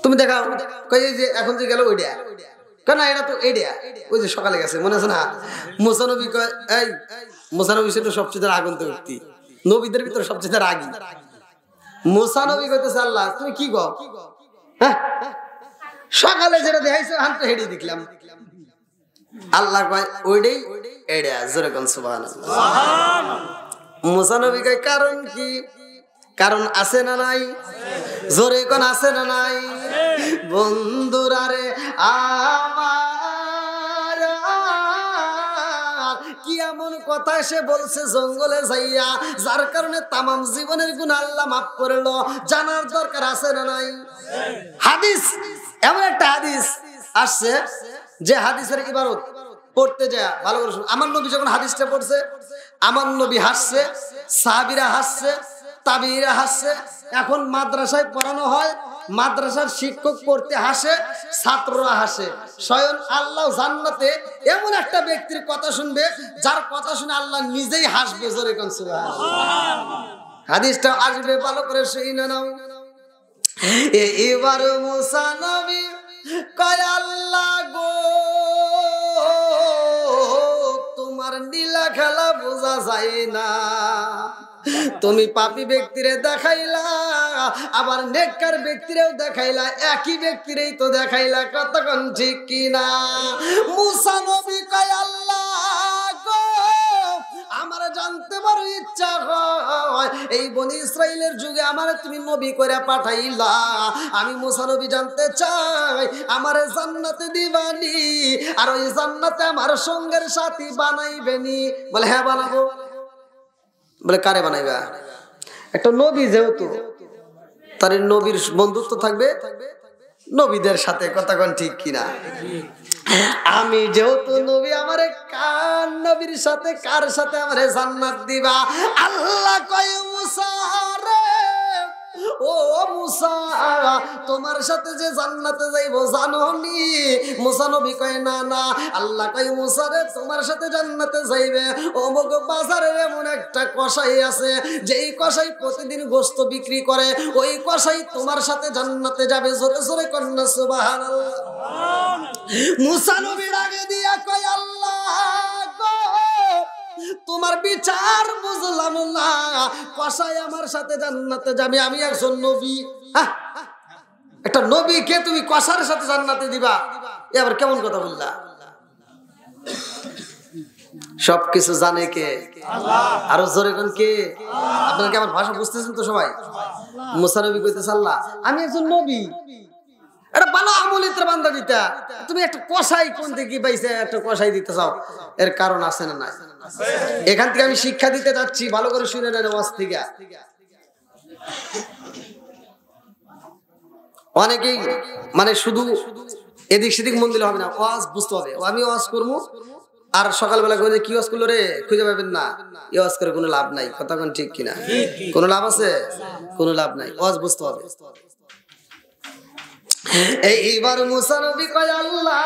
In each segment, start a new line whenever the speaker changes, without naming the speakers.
তুমি দেখাও, কই এই যে এখন যে গেল ওইটা, কেন এটা তো এইটা, ওই যে সকালে গেছে মনে আছে না? মুসা নবী কয়, এই মুসা নবী সেটা সবচেয়ে আগন্তুক ব্যক্তি, নবীদের ভিতরে সবচেয়ে রাগী। মুসা নবী কইতেছে আল্লাহ তুমি কি গো, হ্যাঁ সকালে যেটা দেখাইছো হাতে হেডি দেখলাম। আল্লাহ কয় ওইটাই এইটা, জোরে কোন সুবহানাল্লাহ। মুসা নবী কয় কারণ কি? কারণ আছে না নাই? জোরে কোন আছে না নাই? বন্ধুরা রে আমার, কি এমন কথা সে বলছে জঙ্গলে যাইয়া, যার কারণে তামাম জীবনের গুনাহ আল্লাহ মাফ করলো। জানার দরকার আছে না নাই? হাদিস, এমন একটা হাদিস আসছে যে হাদিসের ইবারত পড়তে যায় ভালো করে শুনুন। আমার নবী যখন হাদিসটা পড়ছে, আমার নবী হাসছে, সাহাবীরা হাসছে, তাবিঈরা হাসছে। এখন মাদ্রাসায় পড়ানো হয়, মাদ্রাসার শিক্ষক পড়তে হাসে, ছাত্ররা হাসে। স্বয়ং আল্লাহ জান্নাতে এমন একটা ব্যক্তির কথা শুনবে যার কথা শুনে আল্লাহ নিজেই হাসবে। জোরে কোন সুবহানাল্লাহ। হাদিসটা আসবে ভালো করে শুনে নাও। এবার মুসা নবী কয় আল্লাহ গো, তোমার নীলা খেলা বোঝা যায় না। তুমি পাপী ব্যক্তিরে দেখাইলা, আবার নেককার ব্যক্তিরেও দেখাইলা, একই ব্যক্তিরেই তো দেখাইলা, কতক্ষণ ঠিক কিনা? মুসা নবী কয় আল্লাহ গো, আমার জানতে বড় ইচ্ছা হয়, এই বনি ইসরাইলের যুগে আমারে তুমি নবী করে পাঠাইলা, আমি মুসা নবী জানতে চাই আমারে জান্নাতে দিবানি, আর ওই জান্নাতে আমার সঙ্গের সাথী বানাইবেনি? বলে হ্যাঁ বানাবো। বলে কারে বানাইবা? একটা নবী যেহেতু, তার নবীর বন্ধুত্ব থাকবে নবীদের সাথে, কতক্ষণ ঠিক কিনা? আমি যেহেতু নবী, আমারে কার নবীর সাথে, কার সাথে আমারে জান্নাত দিবা? আল্লাহ কয় মুসা রে, ও মুসা তোমার সাথে যে জান্নাতে যাইবো জানোনি? মুসা নবী কয় না না। আল্লাহ কয় মুসা রে, তোমার সাথে জান্নাতে যাইবে অমুক বাজারে এমন একটা কসাই আছে, যেই কসাই প্রতিদিন গোশত বিক্রি করে, ওই কসাই তোমার সাথে জান্নাতে যাবে। জোরে জোরে কন্যা সুবহানাল্লাহ। মুসা নবী ডাকে দিয়া কয় আল্লাহ গো, তোমার বিচার বুঝলাম না, কসাই আমার সাথে জান্নাতে যাবে, আমি একজন নবী। একটা নবীকে তুমি কসার সাথে জান্নাতে দিবা, এবার কেমন কথা বললা? সবকিছু জানে কে? আল্লাহ। আরো জোরে কোন কে? আপনারা কি আমার ভাষা বুঝতেছেন তো সবাই? মুসা নবী কইতেছে আল্লাহ আমি একজন নবী, এটা ভালো আমলিত্র বান্দা দিতা, তুমি একটা কসাই কোন থেকে পাইছে একটা কসাই দিতে চাও? এর কারণ আছে না নাই? এখান থেকে আমি শিক্ষা দিতে যাচ্ছি, ভালো করে শুনে নেন ওয়াজ থেকে। অনেকেই মানে শুধু এদিক সেদিক মন দিলে হবে না, ওয়াজ বুঝতে হবে। আমি ওয়াজ করবো আর সকালবেলা করে কি ওয়াজ করলো রে খুঁজে পাবেন না, এই ওয়াজ করে কোনো লাভ নাই। কথা কোন ঠিক কিনা? কোনো লাভ আছে? কোনো লাভ নাই, ওয়াজ বুঝতে হবে। এইবার মুসা নবী কয় আল্লাহ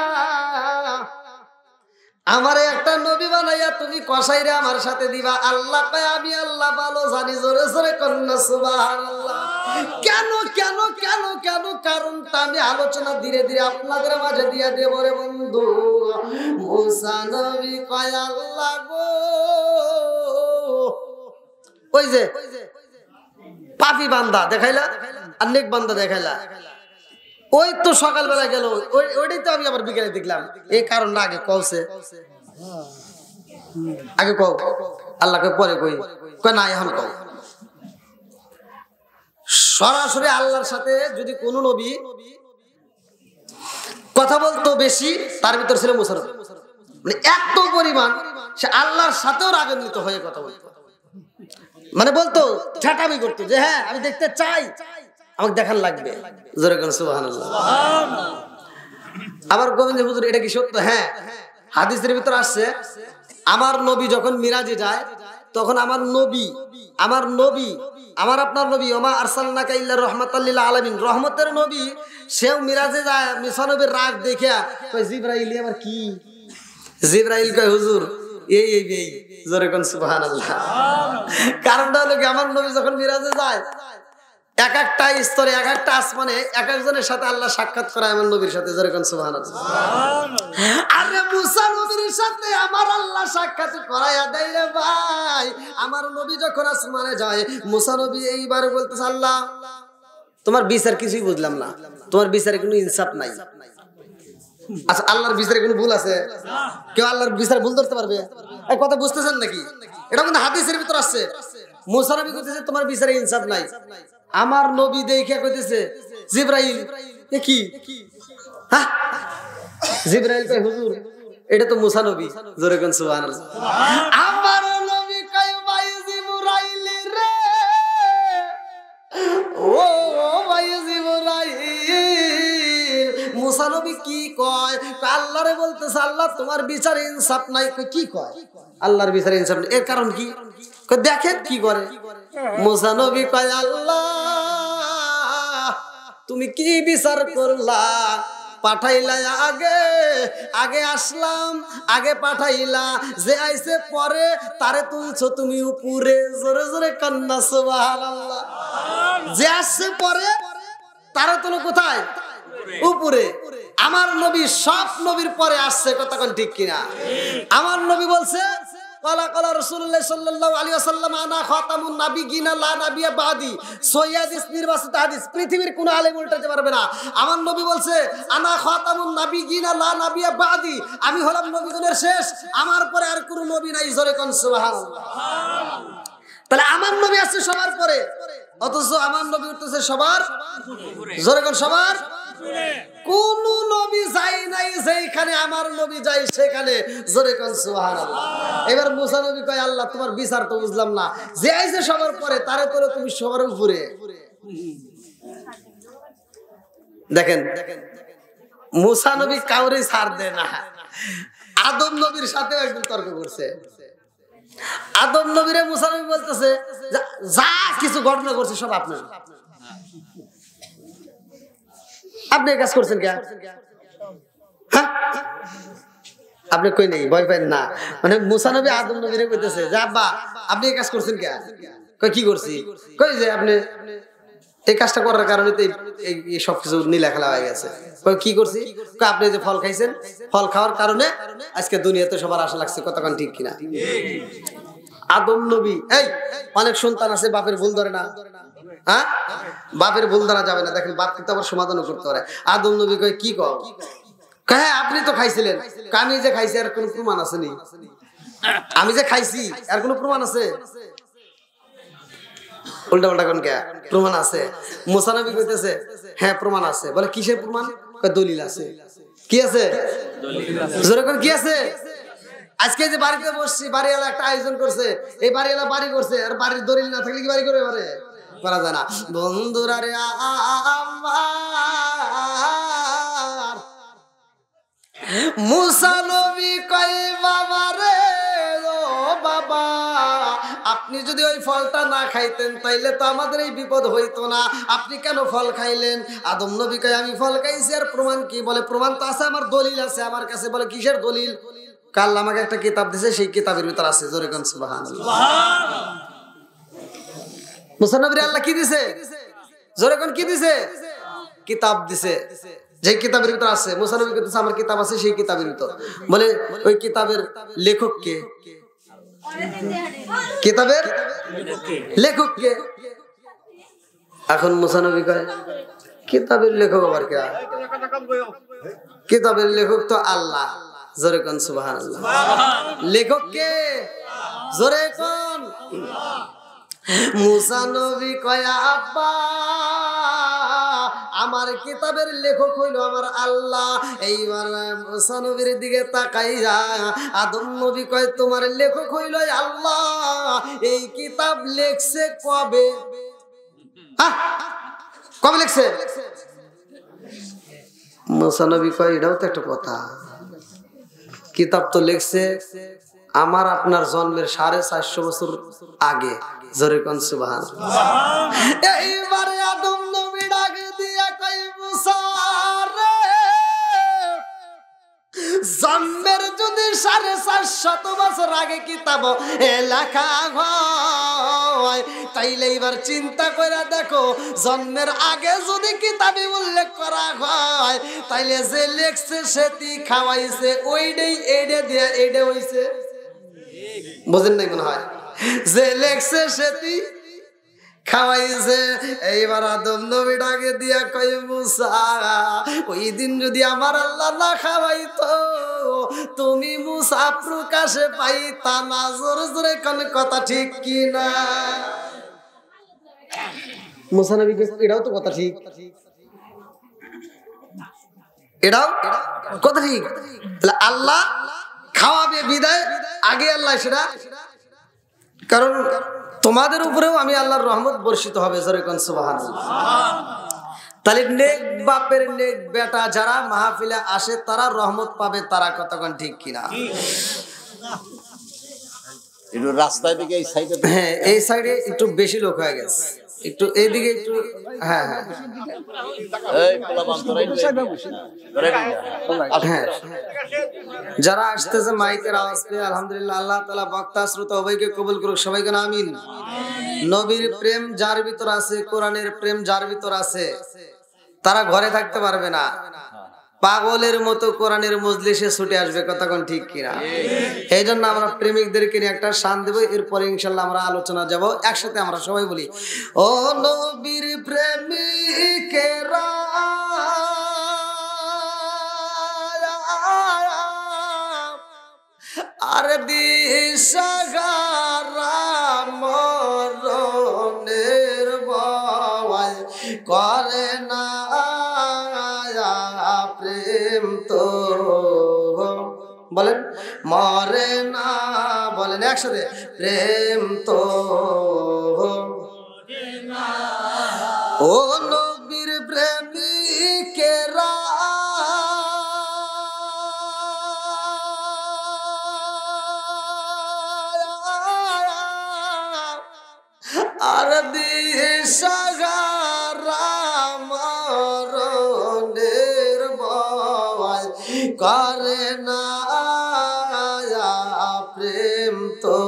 আমারে একটা নবী বানাইয়া তুমি কসাইরে আমার সাথে দিবা। আল্লাহ কয় আমি আল্লাহ ভালো জানি। জোরে জোরে কন্যা সুবহানাল্লাহ। কেন কেন কেন কেন কারণটা আমি আলোচনা ধীরে ধীরে আপনাদের মাঝে দিয়া দেব রে বন্ধু। মুসা নবী কয় আল্লাহ গো, ওই যে পাপী বান্দা দেখাইলা আর নেক বান্দা দেখাইলা, ওই তো সকালবেলা গেল, ওইটাই তো আমি আবার বিকেলে দেখলাম। এই কারণটা আগে কওছে, আগে কও। আল্লাহকে পরে কই, কয় না এখন কও। সরাসরি আল্লাহর সাথে যদি কোনো নবী কথা বলতো বেশি, তার ভিতর ছিল মুসা নবী। মানে এত পরিমাণ সে আল্লাহর সাথেও রাগান্বিত হয়ে কথা বলতো, মানে বলতো ঠেটামি করতো যে হ্যাঁ আমি দেখতে চাই, আমাকে দেখার লাগবে। জোরে কোন সুবহানাল্লাহ। আবার গোবিন্দ হুজুর এটা কি সত্য? হ্যাঁ, হাদিসের ভিতর আসছে আমার নবী যখন মিরাজে যায় তখন আমার নবী আমার আপনার নবী ওমা আরসালনাকা ইল্লা রাহমাতাল লিল আলামিন, রহমতের নবী, সেও মিরাজে যায়। মুসা নবীর রাগ দেখে কয় জিবরাইল আবার কি? জিবরাইল কয় হুজুর এই এই এই। জোরে কোন সুবহানাল্লাহ। কারণটা হলো কি আমার নবী যখন মিরাজে যায় এক একটা স্তরে এক একটা আসমানে এক একজনের সাথে আল্লাহ সাক্ষাৎ করায় আমার নবীর সাথে, যেরকম সুবহানাল্লাহ। আরে মুসা নবীর সাথে আমার আল্লাহ সাক্ষাৎ করায়া দেয় রে ভাই। আমার নবী যখন আসমানে যায়, মুসা নবী এইবার বলতেছে, আল্লাহ তোমার বিচার কিছুই বুঝলাম না, তোমার বিচারে কোনো ইনসাফ নাই। আচ্ছা, আল্লাহর বিচারে কোনো ভুল আছে? কেউ আল্লাহর বিচার ভুল ধরতে পারবে? এই কথা বুঝতেছেন নাকি? এটা কিন্তু হাদিসের ভিতর আছে। মুসা নবী কইতেছে তোমার বিচারে ইনসাফ নাই। আমার নবী দেখে কইতেছে, জিবরাইল এ কি? হ্যাঁ, জিবরাইল কয় হুজুর এটা তো মুসা নবী। জোরে কোন সুবহানাল্লাহ। আমার নবী কয় ভাই জিবরাইল রে, ও ভাই জিবরাইল, মুসা নবী কি কয়? আল্লাহরে বলতেছে আল্লাহ তোমার বিচারে ইনসাফ নাই। কি কয়? আল্লাহর বিচারে ইনসাফ নাই, এর কারণ কি? দেখেন কি করে। মুসা নবী কয় আল্লাহ তুমি কি বিচার করলা? পাঠাইলা আগে, আগে আসলাম, আগে পাঠাইলা, যে আইছে পরে তারে তুলছো তুমি উপরে। জোরে জোরে কান্না সুবহানাল্লাহ। যে আসছে পরে তারে তুলো কোথায়? উপরে। আমার নবী সব নবীর পরে আসছে, কথা কোন ঠিক কিনা? আমার নবী বলছে ক্বালা ক্বালা রাসূলুল্লাহ সাল্লাল্লাহু আলাইহি ওয়াসাল্লাম আনা খাতামুন নাবিয়িনা লা নাবিয়্যা বাদি। সহিহ হাদিস, নির্বাচিত হাদিস, পৃথিবীর কোন আলেম উল্টাতে পারবে না। আমার নবী বলছে আনা খাতামুন নাবিয়িনা লা নাবিয়্যা বাদি, আমি হলাম নবীগণের শেষ, আমার পরে আর কোনো নবী নাই। জোরে কোন সুবহানাল্লাহ। তাহলে আমার নবী আছে সবার পরে, অথচ আমার নবী উঠতেছে সবার জোরে কোন সবার। কোন নবী যাই নাই যেখানে আমার নবী যাই সেখানে। জোরে কোন সুবহানাল্লাহ। এবার মুসা নবী কয় আল্লাহ তোমার বিচার তো বুঝলাম না, যে আইছে সবার পরে তারে তোরে তুমি সবার উপরে। দেখেন মুসা নবী কাউরে ছাড় দেয় না। আদম নবীর সাথে একদম তর্ক করছে। আদম নবীরে মুসা নবী বলতেছে যা কিছু ঘটনা করছে সব আপনার, আপনি কাজ করছেন কে? হ্যাঁ, আপনি কই নেই, ভয় পাইন না। মানে মুসা নবী আদম নবীরে কইতেছে যে আব্বা আপনি এই কাজ করছেন কে? কই কি করছি? কই যে আপনি এই কাজটা করার কারণে তো এই সবকিছু নীলা খেলা হয়ে গেছে। কই কি করছি? কই আপনি যে ফল খাইছেন, ফল খাওয়ার কারণে আজকে দুনিয়াতে সবার আশা লাগছে, কথা কোন ঠিক কিনা? আদম নবী এই অনেক সন্তান আছে বাপের ভুল ধরে না। হ্যাঁ, বাপের ভুল ধরা যাবে না। দেখেন বাপ কিন্তু আবার সমাধানও করতে পারে। আদম নবী কয় কি কও? হ্যাঁ আপনি তো খাইছিলেন। আমি যে খাইছি আর কোন প্রমাণ আছে নি? আমি যে খাইছি আর কোন প্রমাণ আছে? উল্টা পাল্টা কোন কে? প্রমাণ আছে। মুসা নবী কইতেছে হ্যাঁ প্রমাণ আছে। বলে কিসের প্রমাণ? দলিল আছে। কি আছে? জোরে কোন কি আছে? আজকে যে বাড়িতে বসছি, বাড়িওয়ালা একটা আয়োজন করছে, এই বাড়িওয়ালা বাড়ি করছে, আর বাড়ির দলিল না থাকলে কি বাড়ি করবে পারে? করা যায় না। বন্ধুরা রে আমার, মুসা নবী কয় বাবা রে, ও বাবা আপনি যদি ওই ফলটা না খাইতেন তাইলে তো আমাদের এই বিপদ হইতো না, আপনি কেন ফল খাইলেন? আদম নবী কয় আমি ফল খাইছি আর প্রমাণ কি? বলে প্রমাণ তো আছে, আমার দলিল আছে আমার কাছে। বলে কিসের দলিল? কাল আমাকে একটা কিতাব দিছে, সেই কিতাবের ভিতর আছে। জোরে কোন সুবহানাল্লাহ। মুসা নবীর আল্লাহ কি দিছে? জোরে কোন কি দিছে? কিতাব দিছে, যে কিতাবের ভিতর আছে। মুসা নবী কইতেছে আমার কিতাব আছে সেই কিতাবের ভিতর। বলে ওই কিতাবের লেখক কে? কিতাবের লেখক কে? এখন মুসা নবী কয় কিতাবের লেখক আবার কে? কিতাবের লেখক তো আল্লাহ। জোরে কোন সুবহানাল্লাহ। লেখক কে? জোরে কোন। মুসা নবী কয় আব্বা আমার কিতাবের লেখক হইল আমার আল্লাহ। এইবার মুসা নবীর দিকে তাকাইয়া আদম নবী কয় তোমার লেখক হইল আল্লাহ, এই কিতাব লেখছে কবে? কবে লেখছে? মুসা নবী কয় এটাও তো একটা কথা, কিতাব তো লেখছে আমার আপনার জন্মের 450 বছর আগে। জোরে কোন সুবহানাল্লাহ। এইবারে আদম নবী ডাক দিয়া কয় মুসা রে, জন্মের যদি 450 বছর আগে কিতাব লেখা হয় হয়, তাইলে এবার চিন্তা করে দেখো, জন্মের আগে যদি কিতাবে উল্লেখ করা হয়, তাইলে যে লেখছে সেটি খাওয়াইছে, ওইটাই এইটা দিয়ে এইটা হইছে। বুঝেন নাই মনে হয়? যে লেখছে সেটি খাওয়াইছে। এইবার আদম নবী ডাকে দিয়া কয়, মুসা, ওই দিন যদি আমার আল্লাহ না খাওয়াইতো, তুমি মুসা প্রকাশে পাইতা না। জোরে জোরে কোন কথা ঠিক কি না? মুসা নবী, এটাও তো কথা ঠিক, এটাও কথা ঠিক। আল্লাহ খাওয়াবে বিদায় আগে আল্লাহ সেটা, কারণ তোমাদের উপরেও আমি আল্লাহর রহমত বর্ষিত হবে। সুবহানাল্লাহ। তাহলে নেক বাপের নেক বেটা যারা মাহফিলে আসে তারা রহমত পাবে, তারা কতক্ষণ ঠিক কিনা?
একটু রাস্তার দিকে এই সাইডে,
হ্যাঁ এই সাইডে একটু বেশি লোক হয়ে গেছে, একটু এইদিকে একটু। হ্যাঁ হ্যাঁ হ্যাঁ, যারা আসতেছে মাইকের আওয়াজ পেয়ে আলহামদুলিল্লাহ, আল্লাহ তাআলা বক্তা শ্রোতা উভয়কে কবুল করুক, সবাইকে আমিন। নবীর প্রেম যার ভিতর আছে, কোরআনের প্রেম যার ভিতর আছে, তারা ঘরে থাকতে পারবে না, পাগলের মতো কোরআনের মজলিসে ছুটে আসবে। কতক্ষণ ঠিক কিনা? এই জন্য আমরা প্রেমিকদেরকে নিয়ে একটা শান দেবো, এরপরে ইনশাল্লাহ আমরা আলোচনা যাব। একসাথে আমরা সবাই বলি, ও নবীর প্রেমিকেরা আর দিশাহারা মরণের ভয় করে না প্রেম তো, বলেন মরে না, বলেন একসাথে, প্রেম তো ও নবীর প্রেমিকেরা আর দিশাহারা মরণের ভয় করে না প্রেম তো,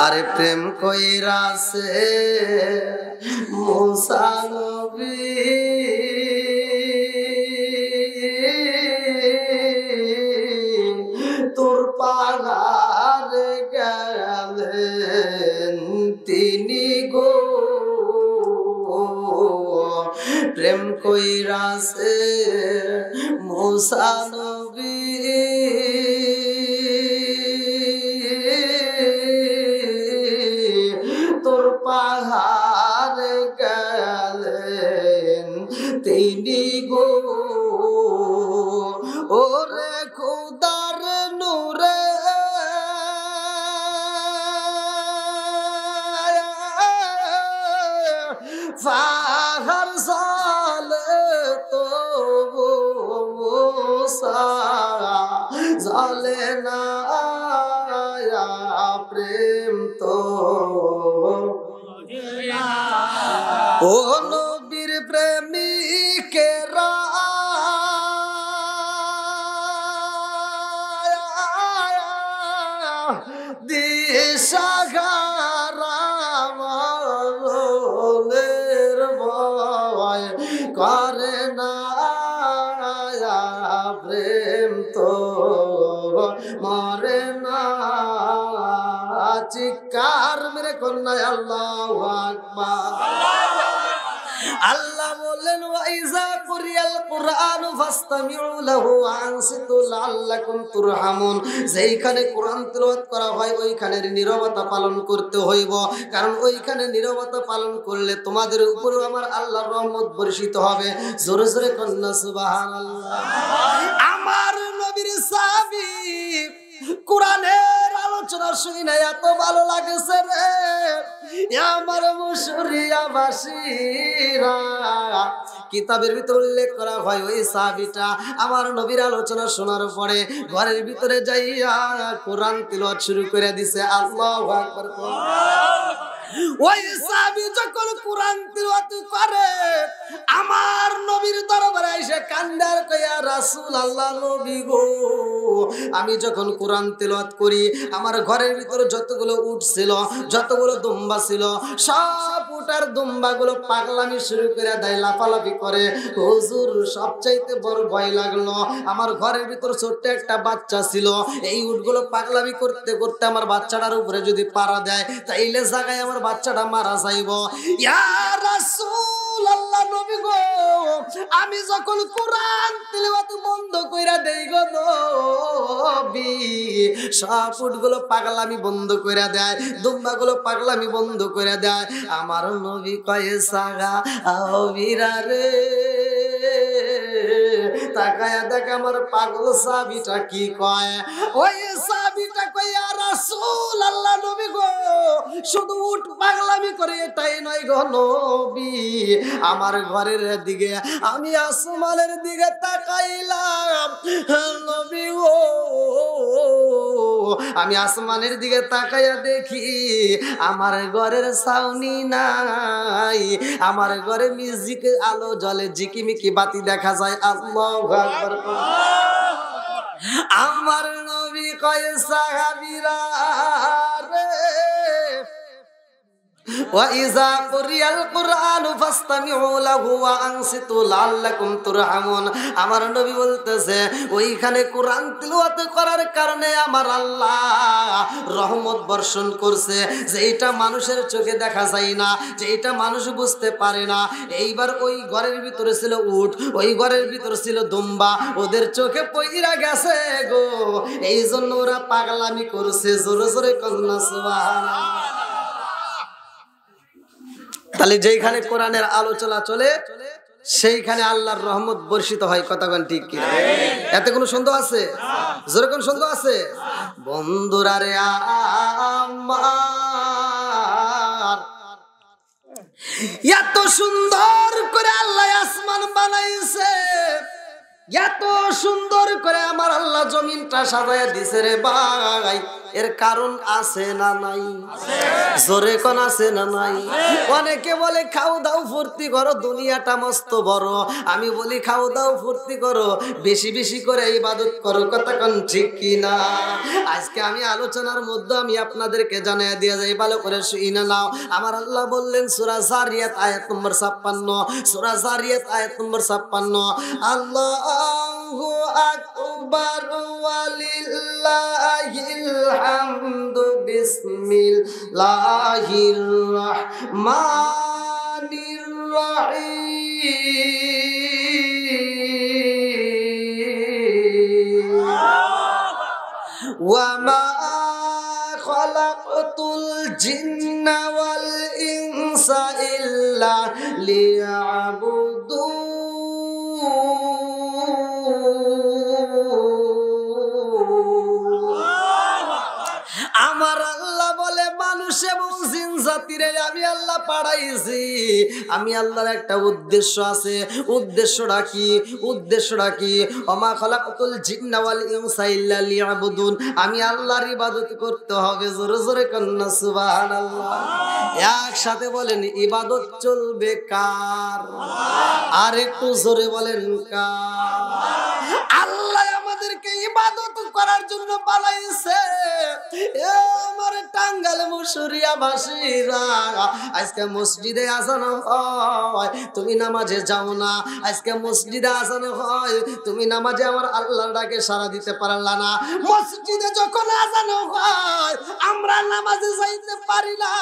আরে প্রেম কইরাছে মুসা নবী, তোর পাহাড়ে গেলেন তিনি গো, প্রেম কইরাছে মুসা নবী, তোর পাহাড়ে গেলেন তিনি গো, ওরে খোদার নূরে পাহাড় সালে তো মুসা জালে না প্রেম তো, ও নবীর প্রেমিকেরা দিশাহারা মরণের ভয় করে না প্রেম তো মরে না। চিৎকার মেরে কন্যা আল্লাহু আকবার। আল্লাহ বললেন, ওয়াইজা কুরিয়াল কুরআনু ফাসতামিউ লাহু ওয়া আনসিতু লাআল্লাকুম তুরহামুন। যেইখানে কোরআন তেলাওয়াত করা হয় ওইখানের নীরবতা পালন করতে হইব, কারণ ওইখানে নীরবতা পালন করলে তোমাদের উপরেও আমার আল্লাহর রহমত বর্ষিত হবে। জোরে জোরে কন্যা সুবহানাল্লাহ। আমার নবীর সাহাবী কোরআনের আলোচনা শুনে এত ভালো লাগছে রে, আমার মুশরিয়াবাসীরা, কিতাবের ভিতরে উল্লেখ করা হয় ওই সাহাবীটা আমার নবীর আলোচনা শোনার পরে ঘরের ভিতরে যাইয়া কোরআন তিলাওয়াত শুরু করে দিছে। আল্লাহু আকবার। ওই সাহাবী যখন কোরআন তিলাওয়াত করে আমার নবীর দরবারে এসে কান্দার কয়া রাসূল আল্লাহ নবী গো, আমি যখন কোরআন তেলাওয়াত করি আমার ঘরের ভিতরে যতগুলো উট ছিল, যতগুলো দুম্বা ছিল, সব উটার দুম্বাগুলো পাগলামি শুরু করে দেয়, লাফালাফি করে। হুজুর সবচাইতে বড় ভয় লাগলো, আমার ঘরের ভিতর ছোট্ট একটা বাচ্চা ছিল, এই উটগুলো পাগলামি করতে করতে আমার বাচ্চাটার উপরে যদি পাড়া দেয় তাইলে জায়গায় আমার বাচ্চাটা মারা যাইব। ইয়া রাসূল আল্লাহ নবী গো, আমি যখন কোরআন তিলাওয়াত বন্ধ কইরা দেই গো নবী, সব উটগুলো পাগলামি বন্ধ কইরা দেয়, দুম্বাগুলো পাগলামি বন্ধ কইরা দেয়। আমার নবী কয় সাগা আও বিরারে, তাকায়া দেখ আমার পাগল সাবিটা কি কয়। ওই সাবিটা কয় ইয়া রাসূল আল্লাহ নবী গো, শুধু উট পাগলামি করে এটাই নয় গো নবী, আমার ঘরের দিকে আমি আসমানের দিকে তাকাইলাম নবী গো, আমি আসমানের দিকে তাকাইয়া দেখি আমার ঘরের ছাউনি নাই, আমার ঘরে মিউজিকের আলো জ্বলে, ঝিকিমিকি বাতি দেখা যায়। আল্লাহু আকবার। আমার নবী কয় সাহাবীরা রে, وَإِذَا قُرِئَ الْقُرْآنُ فَاسْتَمِعُوا لَهُ وَأَنصِتُوا لَعَلَّكُمْ تُرْحَمُونَ। আমার নবী বলতেছে ওইখানে কোরআন তিলাওয়াত করার কারণে আমার আল্লাহ রহমত বর্ষণ করছে, যেটা মানুষের চোখে দেখা যায় না, যেটা মানুষ বুঝতে পারে না। এইবার ওই ঘরের ভিতরে ছিল উট, ওই ঘরের ভিতরে ছিল দুম্বা, ওদের চোখে পইরা গেছে গো, এই জন্য ওরা পাগলামি করছে। জোরে জোরে কন্যা সুবহানাল্লাহ। তাহলে যেখানে কোরআনের আলোচনা চলে সেইখানে আল্লাহর রহমত বর্ষিত হয়। কথাগণ ঠিক কি? এতে কোনো সন্দেহ আছে? জোরে কোন সন্দেহ আছে? বন্ধুরা রে আমার, এত সুন্দর করে আল্লাহ আসমান বানাইছে, এত সুন্দর করে আমার আল্লাহ জমিনটা সাজায়া দিছে রে ভাই, এর কারণ আছে না নাই? জোরে কোন আছে না নাই? অনেকে বলে খাও দাও ফুর্তি করো, দুনিয়াটা মস্ত বড়। আমি বলি খাও দাও ফুর্তি করো, বেশি বেশি করে ইবাদত করো। কথা কোন ঠিক কি না? আজকে আমি আলোচনার মধ্যে আমি আপনাদেরকে জানিয়ে দিয়ে যাই, ভালো করে শুনে নাও। আমার আল্লাহ বললেন সূরা জারিয়াত আয়াত নম্বর 56, সূরা জারিয়াত আয়াত নম্বর 56, আল্লাহু আকবার ওয়ালিল্লাহিল হামদু বিসমিল্লাহির রহমানির রহিম ওয়া মা খালাকতুল জিন্না ওয়াল ইনসা ইল্লা লিয়াবুদুন। আমার আল্লাহ বলে মানুষ এবং জিন জাতিরে আমি আল্লাহ পাঠাইছি, আমি আল্লাহর একটা উদ্দেশ্য আছে। উদ্দেশ্যটা কি? উদ্দেশ্যটা কি? ওমা খালাকাতুল জিন্না ওয়াল ইনসা ইল্লা লিয়াবুদুন, আমি আল্লাহর ইবাদত করতে হবে। জোরে জোরে কন্না সুবহানাল্লাহ। একসাথে বলেন ইবাদত চলবে কার? আর একটু জোরে বলেন কার? আল্লাহ আমাদেরকে ইবাদত করার জন্য বানাইছে। আমার টাঙ্গাইল মুসুরিয়া বাসীরা, আজকে মসজিদে আজান হয় তুমি নামাজে যাও না, আজকে মসজিদে আজান হয় তুমি নামাজে আমার আল্লাহর ডাকে সাড়া দিতে পারলা না। মসজিদে যখন আজান হয় আমরা নামাজে যাইতে পারি না,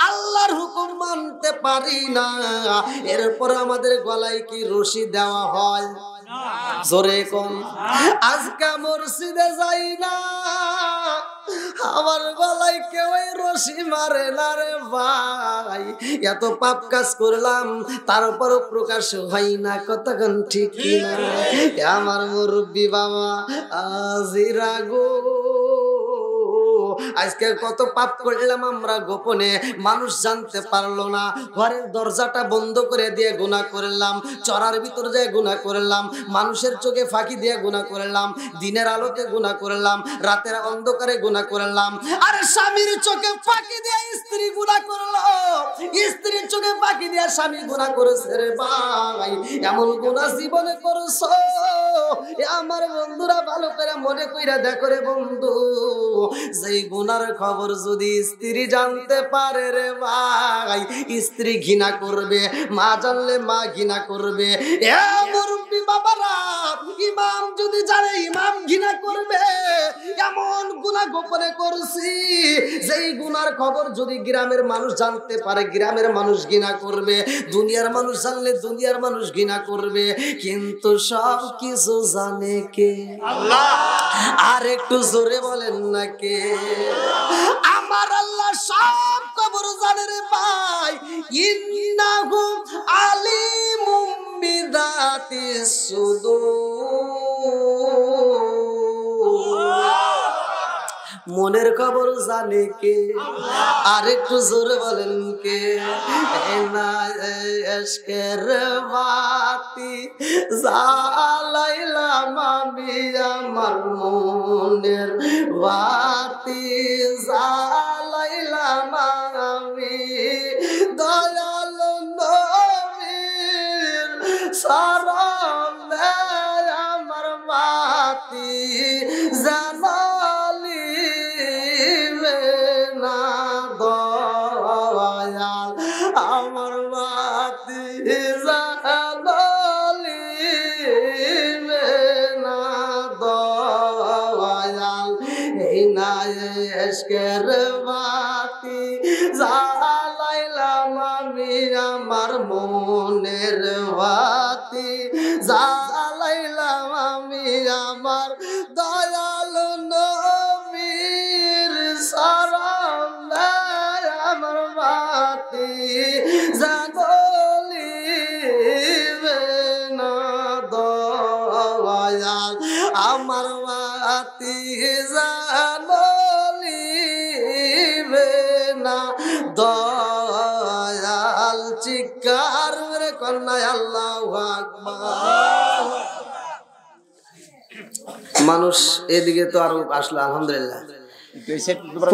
আল্লাহর হুকুম মানতে পারি না, এরপর আমাদের গলায় কি রশি দেওয়া হয়? জোরে কোন? আজকে মসজিদে যাই না, আমার গলায় কেউ রশি মারে না রে ভাই। এত পাপ কাজ করলাম তারপরও প্রকাশ হয় না। কতক্ষণ ঠিক কিনা? আমার মুরব্বী বাবা আজিরা গো, আজকে কত পাপ করলাম আমরা গোপনে, মানুষ জানতে পারলো না। ঘরের দরজাটা বন্ধ করে দিয়ে গুনাহ করলাম, চরার ভিতর দিয়ে গুনাহ করলাম, মানুষের চোখে ফাঁকি দিয়ে গুনাহ করলাম, দিনের আলোতে গুনাহ করলাম, রাতের অন্ধকারে গুনাহ করলাম। আর স্বামীর চোখে ফাঁকি দিয়ে স্ত্রী গুনাহ করলো, স্ত্রীর চোখে ফাঁকি দিয়ে স্বামী গুনাহ করেছে রে ভাই। এমন গুনাহ জীবনে করছো, আমার বন্ধুরা ভালো করে মনে কইরা দেখো রে বন্ধু, যেই গুনার খবর যদি স্ত্রী জানতে পারে রে ভাই, স্ত্রী ঘৃণা করবে, মা জানলে মা ঘৃণা করবে। এ মুরব্বি বাবারা, ইমাম যদি জানে ইমাম ঘৃণা করবে। এমন গুনাহ গোপনে করছি, যেই গুনার খবর যদি গ্রামের মানুষ জানতে পারে, গ্রামের মানুষ ঘৃণা করবে, দুনিয়ার মানুষ জানলে দুনিয়ার মানুষ ঘৃণা করবে। কিন্তু সব কিছু জানে কে? আল্লাহ। আর একটু জোরে বলেন না কে? আমার আল্লাহ সব খবর জানে রে ভাই। ইন্নাহু আলিমুম বিদাতিস সুদূর। মনের খবর জানে কে? আর একটু জোরে বলেন কে? এশকের বাতি জ্বালাইলাম আমি, আমার মনের বাতি জ্বালাইলাম আমি, দয়াল নবীর শরণে আমার বাতি জানালি না দয়াল, আমার বাতি জানালি না দয়াল। এই না এশকের বাতি জ্বালাইলাম আমি, আমার মনের বাতি জ্বালাইলাম আমি, আমার দয়াল নবীর শরণে আমার বাতি জ্বালিবে না দয়াল, আমার বাতি জ্বালিবে না দয়াল। চিৎকার মেরে কন্যায় আল্লাহু আকবার। মানুষ এদিকে তো আরো আসলো আলহামদুলিল্লাহ।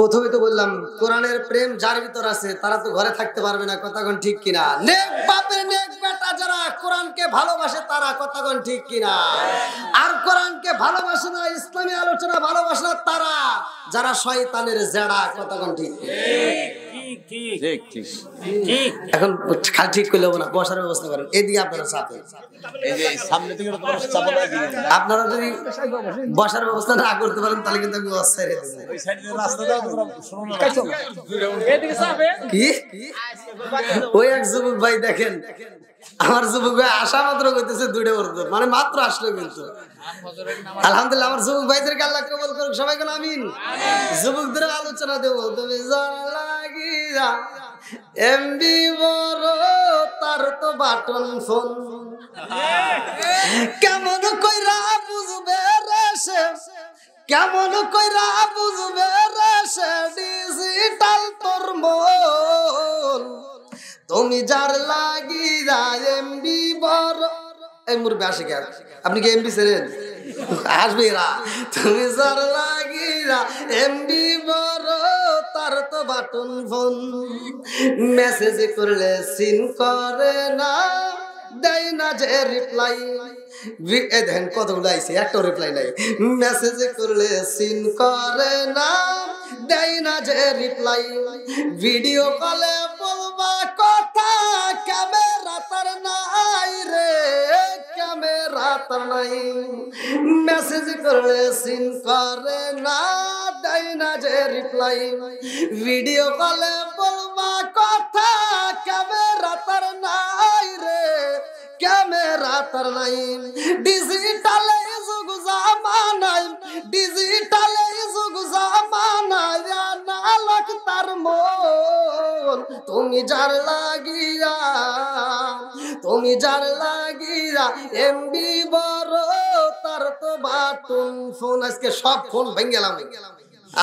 প্রথমে তো বললাম কোরআনের প্রেম যার ভিতর আছে তারা তো ঘরে থাকতে পারবে না, কথাগণ ঠিক কিনা? নেক বাপের নেক বেটা যারা কোরআনকে ভালোবাসে তারা, কথাগণ ঠিক কিনা? আর কোরআনকে ভালোবাসে না, ইসলামী আলোচনা ভালোবাসে না তারা, যারা শয়তানের জেড়া, কথাগণ ঠিক? এখন খালি ঠিক করলে হবে না, বসার ব্যবস্থা করেন। এদিকে আপনারা চাপে, আপনারা যদি বসার ব্যবস্থা না করতে পারেন তাহলে কিন্তু আমি ছেড়ে দেবো। কি ওই এক যুবক ভাই দেখেন, আমার যুবক ভাই আসা মাত্র করতেছে দুইটা বর্তমান, মানে মাত্র আসলো কিন্তু আলহামদুলিল্লাহ। আমার যুবক ভাইদেরকে আল্লাহ কবুল করুক, সবাই কোন আমিন। যুবকদের আলোচনা দেবো, তুমি লাগিয়া এমবি বড় তার তো বাটন ফোন, কেমন কইরা বুঝবে রে সে, কেমন কইরা বুঝবে রে সে ডিজিটাল তোর মন, তুমি যার লাগিয়া এমবি বড়। এই মুরব্বি আসে কে? আপনি কি এমবি ছিলেন? আসবে এরা। তুমি যার লাগিয়া এমবি বড় তার তো বাটন ফোন, মেসেজ করলে সিন করে না, দেয় না যে রিপ্লাই। দেখেন কতগুলো আইছে, একটা রিপ্লাই নাই। মেসেজ করলে সিন করে না, দেয় না যে রিপ্লাই। ভিডিও কলে বলবা কথা, ক্যামেরা তার নাই রে, ক্যামেরা তার নাই। মেসেজ করলে সিন করে না, দেয় না যে রিপ্লাই। ভিডিও কলে বলবা কথা, ক্যামেরা তার নাই রে, ক্যামেরা তার নাই। ডিজিটালে যুগ জামানায়, ডিজিটালে যুগ জামানায় না লাখ তার মন, তুমি যার লাগিয়া, তুমি যার লাগিয়া এমবি বড় তার তো বাটন ফোন। আজকে সব ফোন ভেঙে গেলাম,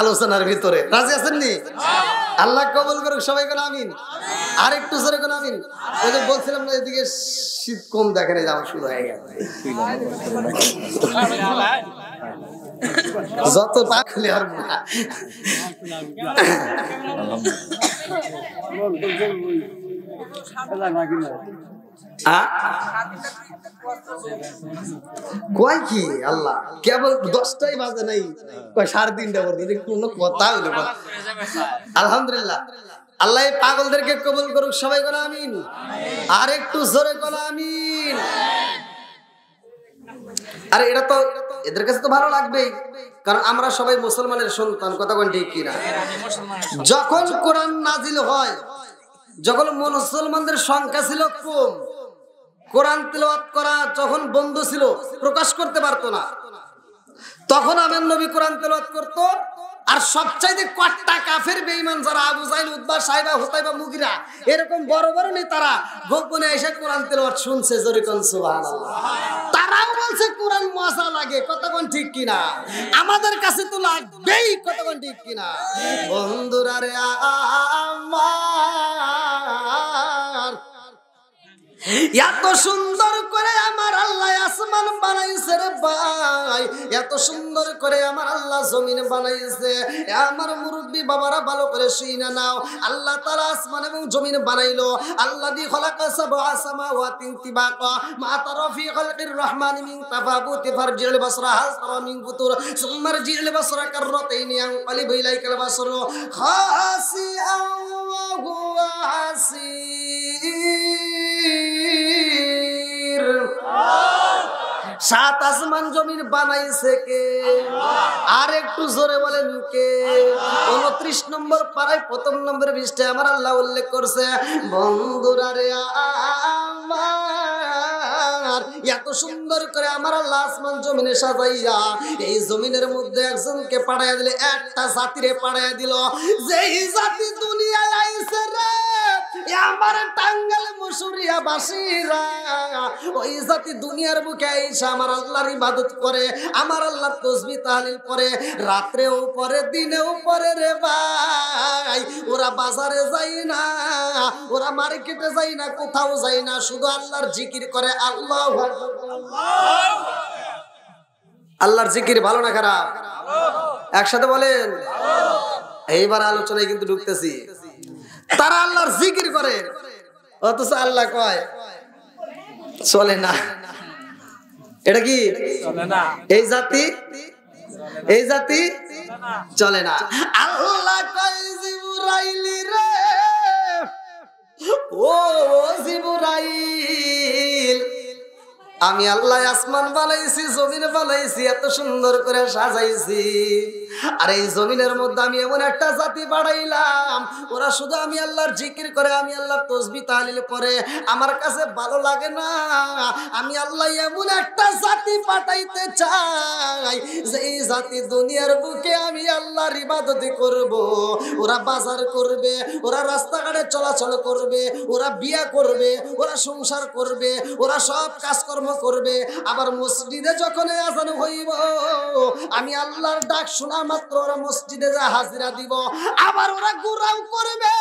আলোচনার ভিতরে রাজি আছেন নি? আল্লাহ কবুল করুক, সবাই কোন আমিন। আর একটু জোরে কোন আমিন। ওই যে বলছিলাম না এদিকে শীত কম দেখেন, এই যাওয়া শুরু হয়ে গেছে। যত পাখলে আর না কয় কি আল্লাহ কেবল 10টাই বাজে নাই, কয় 3:30টা পর্যন্ত কোনো কথা হইলো না। আলহামদুলিল্লাহ, আল্লাহ এই পাগলদেরকে কবুল করুক, সবাই কোন আমিন। আর একটু জোরে কোন আমিন। আরে এটা তো এদের কাছে তো ভালো লাগবেই, কারণ আমরা সবাই মুসলমানের সন্তান, কথা কোন ঠিক কিনা? যখন কোরআন নাজিল হয়, যখন মুসলমানদের সংখ্যা ছিল কম, কোরআন তিলাওয়াত করা যখন বন্ধ ছিল, প্রকাশ করতে পারতো না, তখন আমার নবী কোরআন তিলাওয়াত করত। আর সবচাইতে কট্টা কাফের বেঈমান যারা আবু জাহেল, উতবা, সাইবা, হুতাইবা, মুগিরা, এরকম বড় বড় নেতারা গোপনে এসে কোরআন তিলাওয়াত শুনছে, জোরে কোন সুবহানাল্লাহ। তারাও বলছে কোরআন মজা লাগে, কথা কোন ঠিক কিনা? আমাদের কাছে তো লাগবেই, কথা কোন ঠিক কিনা? বন্ধুরা রে আমার, এত সুন্দর করে আমার আল্লাহ আসমান বানাইছে রে ভাই, এত সুন্দর করে আমার আল্লাহ জমিন বানাইছে। আমার মুরব্বী বাবারা ভালো করে শুইনা নাও, আল্লাহ তাআলা আসমান এবং জমিন বানাইলো। আল্লাযী খালাকা সাবআ সামাওয়াতিন তিবাকা মা তারা ফি খালকির রহমানি মিন তাফাবুতি ফারজিল বাসরা হাল তারা মিন ফুতুর সুম্মা রজিল বাসরা কাররাতাইনি আনকালিবু ইলাইকাল বাসরু খাসিআন ওয়া হুয়া হাসীর। 7 আসমান জমিন বানাইছে কে? আর একটু জোরে বলেন কে? 29 নম্বর পারায় 1ম নম্বর পৃষ্ঠায় আমার আল্লাহ উল্লেখ করছে, বন্ধুরা রে আমার, এত সুন্দর করে আমার আল্লাহ আসমান জমিনে সাজাইয়া এই জমিনের মধ্যে একজনকে পাঠাইয়া দিলে, একটা জাতিরে পাঠাইয়া দিল, যেই জাতি দুনিয়ায় আইছে রে আমার টাঙ্গাইল মুসুরিয়া বাসীরা, ওই জাতি দুনিয়ার বুকে আইসা আমার আল্লাহর ইবাদত করে, আমার আল্লাহর তাসবিহ তাহলিল করে, রাত্রেও পরে দিনেও পরে রে ভাই। ওরা বাজারে যায় না, ওরা মার্কেটে যায় না, কোথাও যায় না, শুধু আল্লাহর জিকির করে। আল্লাহু আকবার। আল্লাহর জিকির ভালো না খারাপ? একসাথে বলেন। এইবার আলোচনায় কিন্তু ঢুকতেছি। তারা আল্লাহর জিকির করে, অথচ আল্লাহ কয় চলে না। এটা কি? এই জাতি চলে না। আল্লাহ কয় জিবরাইল রে, ও জিবরাইল, আমি আল্লাহ আসমান বানাইছি, জমিন বানাইছি, এত সুন্দর করে সাজাইছি, আর এই জমিনের মধ্যে আমি এমন একটা জাতি বাড়াইলাম, ওরা শুধু আমি আল্লাহর জিকির করে, আমি আল্লাহর তাসবিহ তাহলিল করে। আমার কাছে ভালো লাগে না, আমি আল্লাহ এমন একটা জাতি পাঠাইতে চাই, যে এই জাতি দুনিয়ার বুকে আমি আল্লাহর ইবাদত করব। ওরা বাজার করবে, ওরা রাস্তাঘাটে চলাচল করবে, ওরা বিয়া করবে, ওরা সংসার করবে, ওরা সব কাজকর্ম করবে। আবার মসজিদে যখন আযান হইব, আমি আল্লাহর ডাক শোনা মাত্র ওরা মসজিদে যা হাজিরা দিব। আবার ওরা গুনাহ করবে,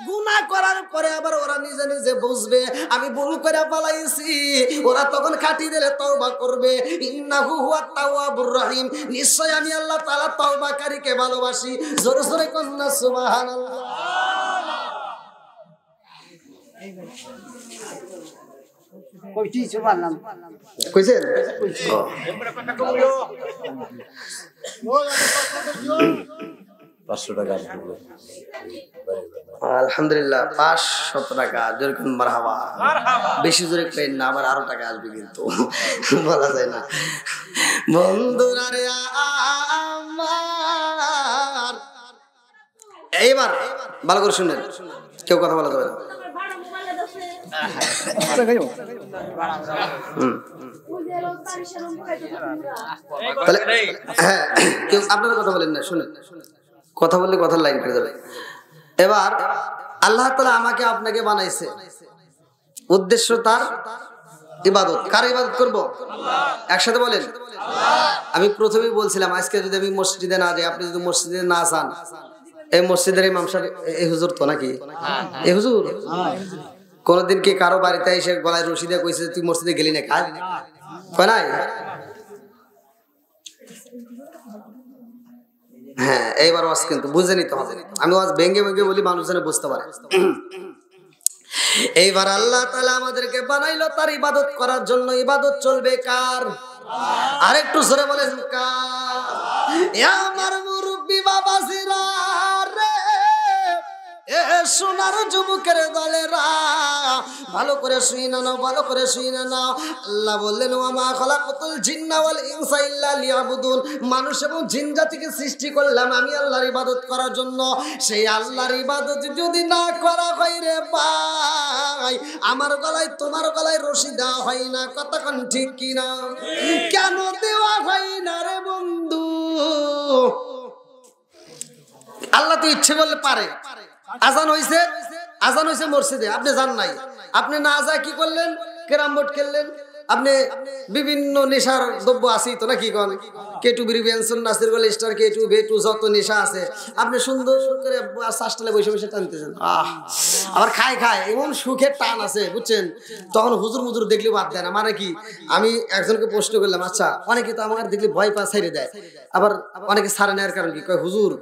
গুনাহ করার পরে আবার ওরা নিজে নিজে বুঝবে আমি ভুল করে পালাইছি, ওরা তখন খাটি দিলে তওবা করবে। ইন্নাহু হুয়াত তাওয়াবুর রহিম, নিশ্চয় আমি আল্লাহ তাআলা তওবাকারীকে ভালোবাসি। জোরে জোরে কন্না সুবহানাল্লাহ।
কইছি সুবহানাল্লাহ
কইছেন? আলহামদুলিল্লাহ, 500 টাকা। যেরকম মারহাবা, বেশি জোরে পেন না, আবার আরো টাকা আসবে, কিন্তু বলা যায় না। বন্ধুরা রে আমার, এইবার ভালো করে শুনেন, কেউ কথা বলা যাবে না। হ্যাঁ, কেউ আপনারা কথা বলেন না, শুনেন, কথা বললে কথার লাইন কেটে যাবে। এবার আল্লাহ তাআলা আমাকে আপনাকে বানাইছে, উদ্দেশ্য তার ইবাদত। কার ইবাদত করব? একসাথে বলেন। আমি প্রথমেই বলছিলাম আজকে যদি আমি মসজিদে না যাই, আপনি যদি মসজিদে না যান, এই মসজিদের ইমাম সাহেব এই হুজুর তো নাকি এই হুজুর কোনদিন কি কারো বাড়িতে এসে গলায় রশি দিয়ে কইছে তুই মসজিদে গেলি না কাজ কয় নাই? হ্যাঁ, এইবার ওয়াজ কিন্তু বুঝে নিতে হবে। আমি ওয়াজ ভেঙে ভেঙে বলি মানুষ যেন বুঝতে পারে। এইবার আল্লাহ তাআলা আমাদেরকে বানাইলো তার ইবাদত করার জন্য। ইবাদত চলবে কার? আরেকটু জোরে বলেন কার? এ আমার মুরব্বি বাবাজিরা রে, এ সোনার যুবকের দলেরা, ভালো করে শুনে নাও, ভালো করে শুনে নাও। আল্লাহ বললেন ওয়া মা খালাকাতুল জিন্না ওয়াল ইনসা ইল্লা লিয়াবুদুন, মানুষ এবং জিন জাতিকে সৃষ্টি করলাম আমি আল্লাহর ইবাদত করার জন্য। সেই আল্লাহর ইবাদত যদি না করা হয় রে ভাই, আমার গলায় তোমার গলায় রশি দেওয়া হয় না। কতক্ষণ ঠিক কিনা? কেন দেওয়া হয় না রে বন্ধু? আল্লাহ তো ইচ্ছে করলে পারে। আজান হইছে, আজান হইছে মসজিদে, আপনি যান নাই, আপনি না যায় কি করলেন? ক্যারাম বোর্ড খেললেন। আপনি বিভিন্ন নেশার দ্রব্য আছেই তো নাকি কোন কেটু বিড়ি বেনসন নাসির গোল স্টার কেটু ভেটু যত নেশা আছে আপনি সুন্দর করে শ্বাসটালে বসে বসে টানতেছেন। আবার খায় খায় এমন সুখের টান আছে বুঝছেন, তখন হুজুর মুজুর দেখলে বাদ দেয় না। মানে কি, আমি একজনকে প্রশ্ন করলাম, আচ্ছা অনেকে তো আমার দেখলে ভয় পা ছেড়ে দেয়, আবার অনেকে ছাড়ে নেওয়ার কারণ কি? কয় হুজুর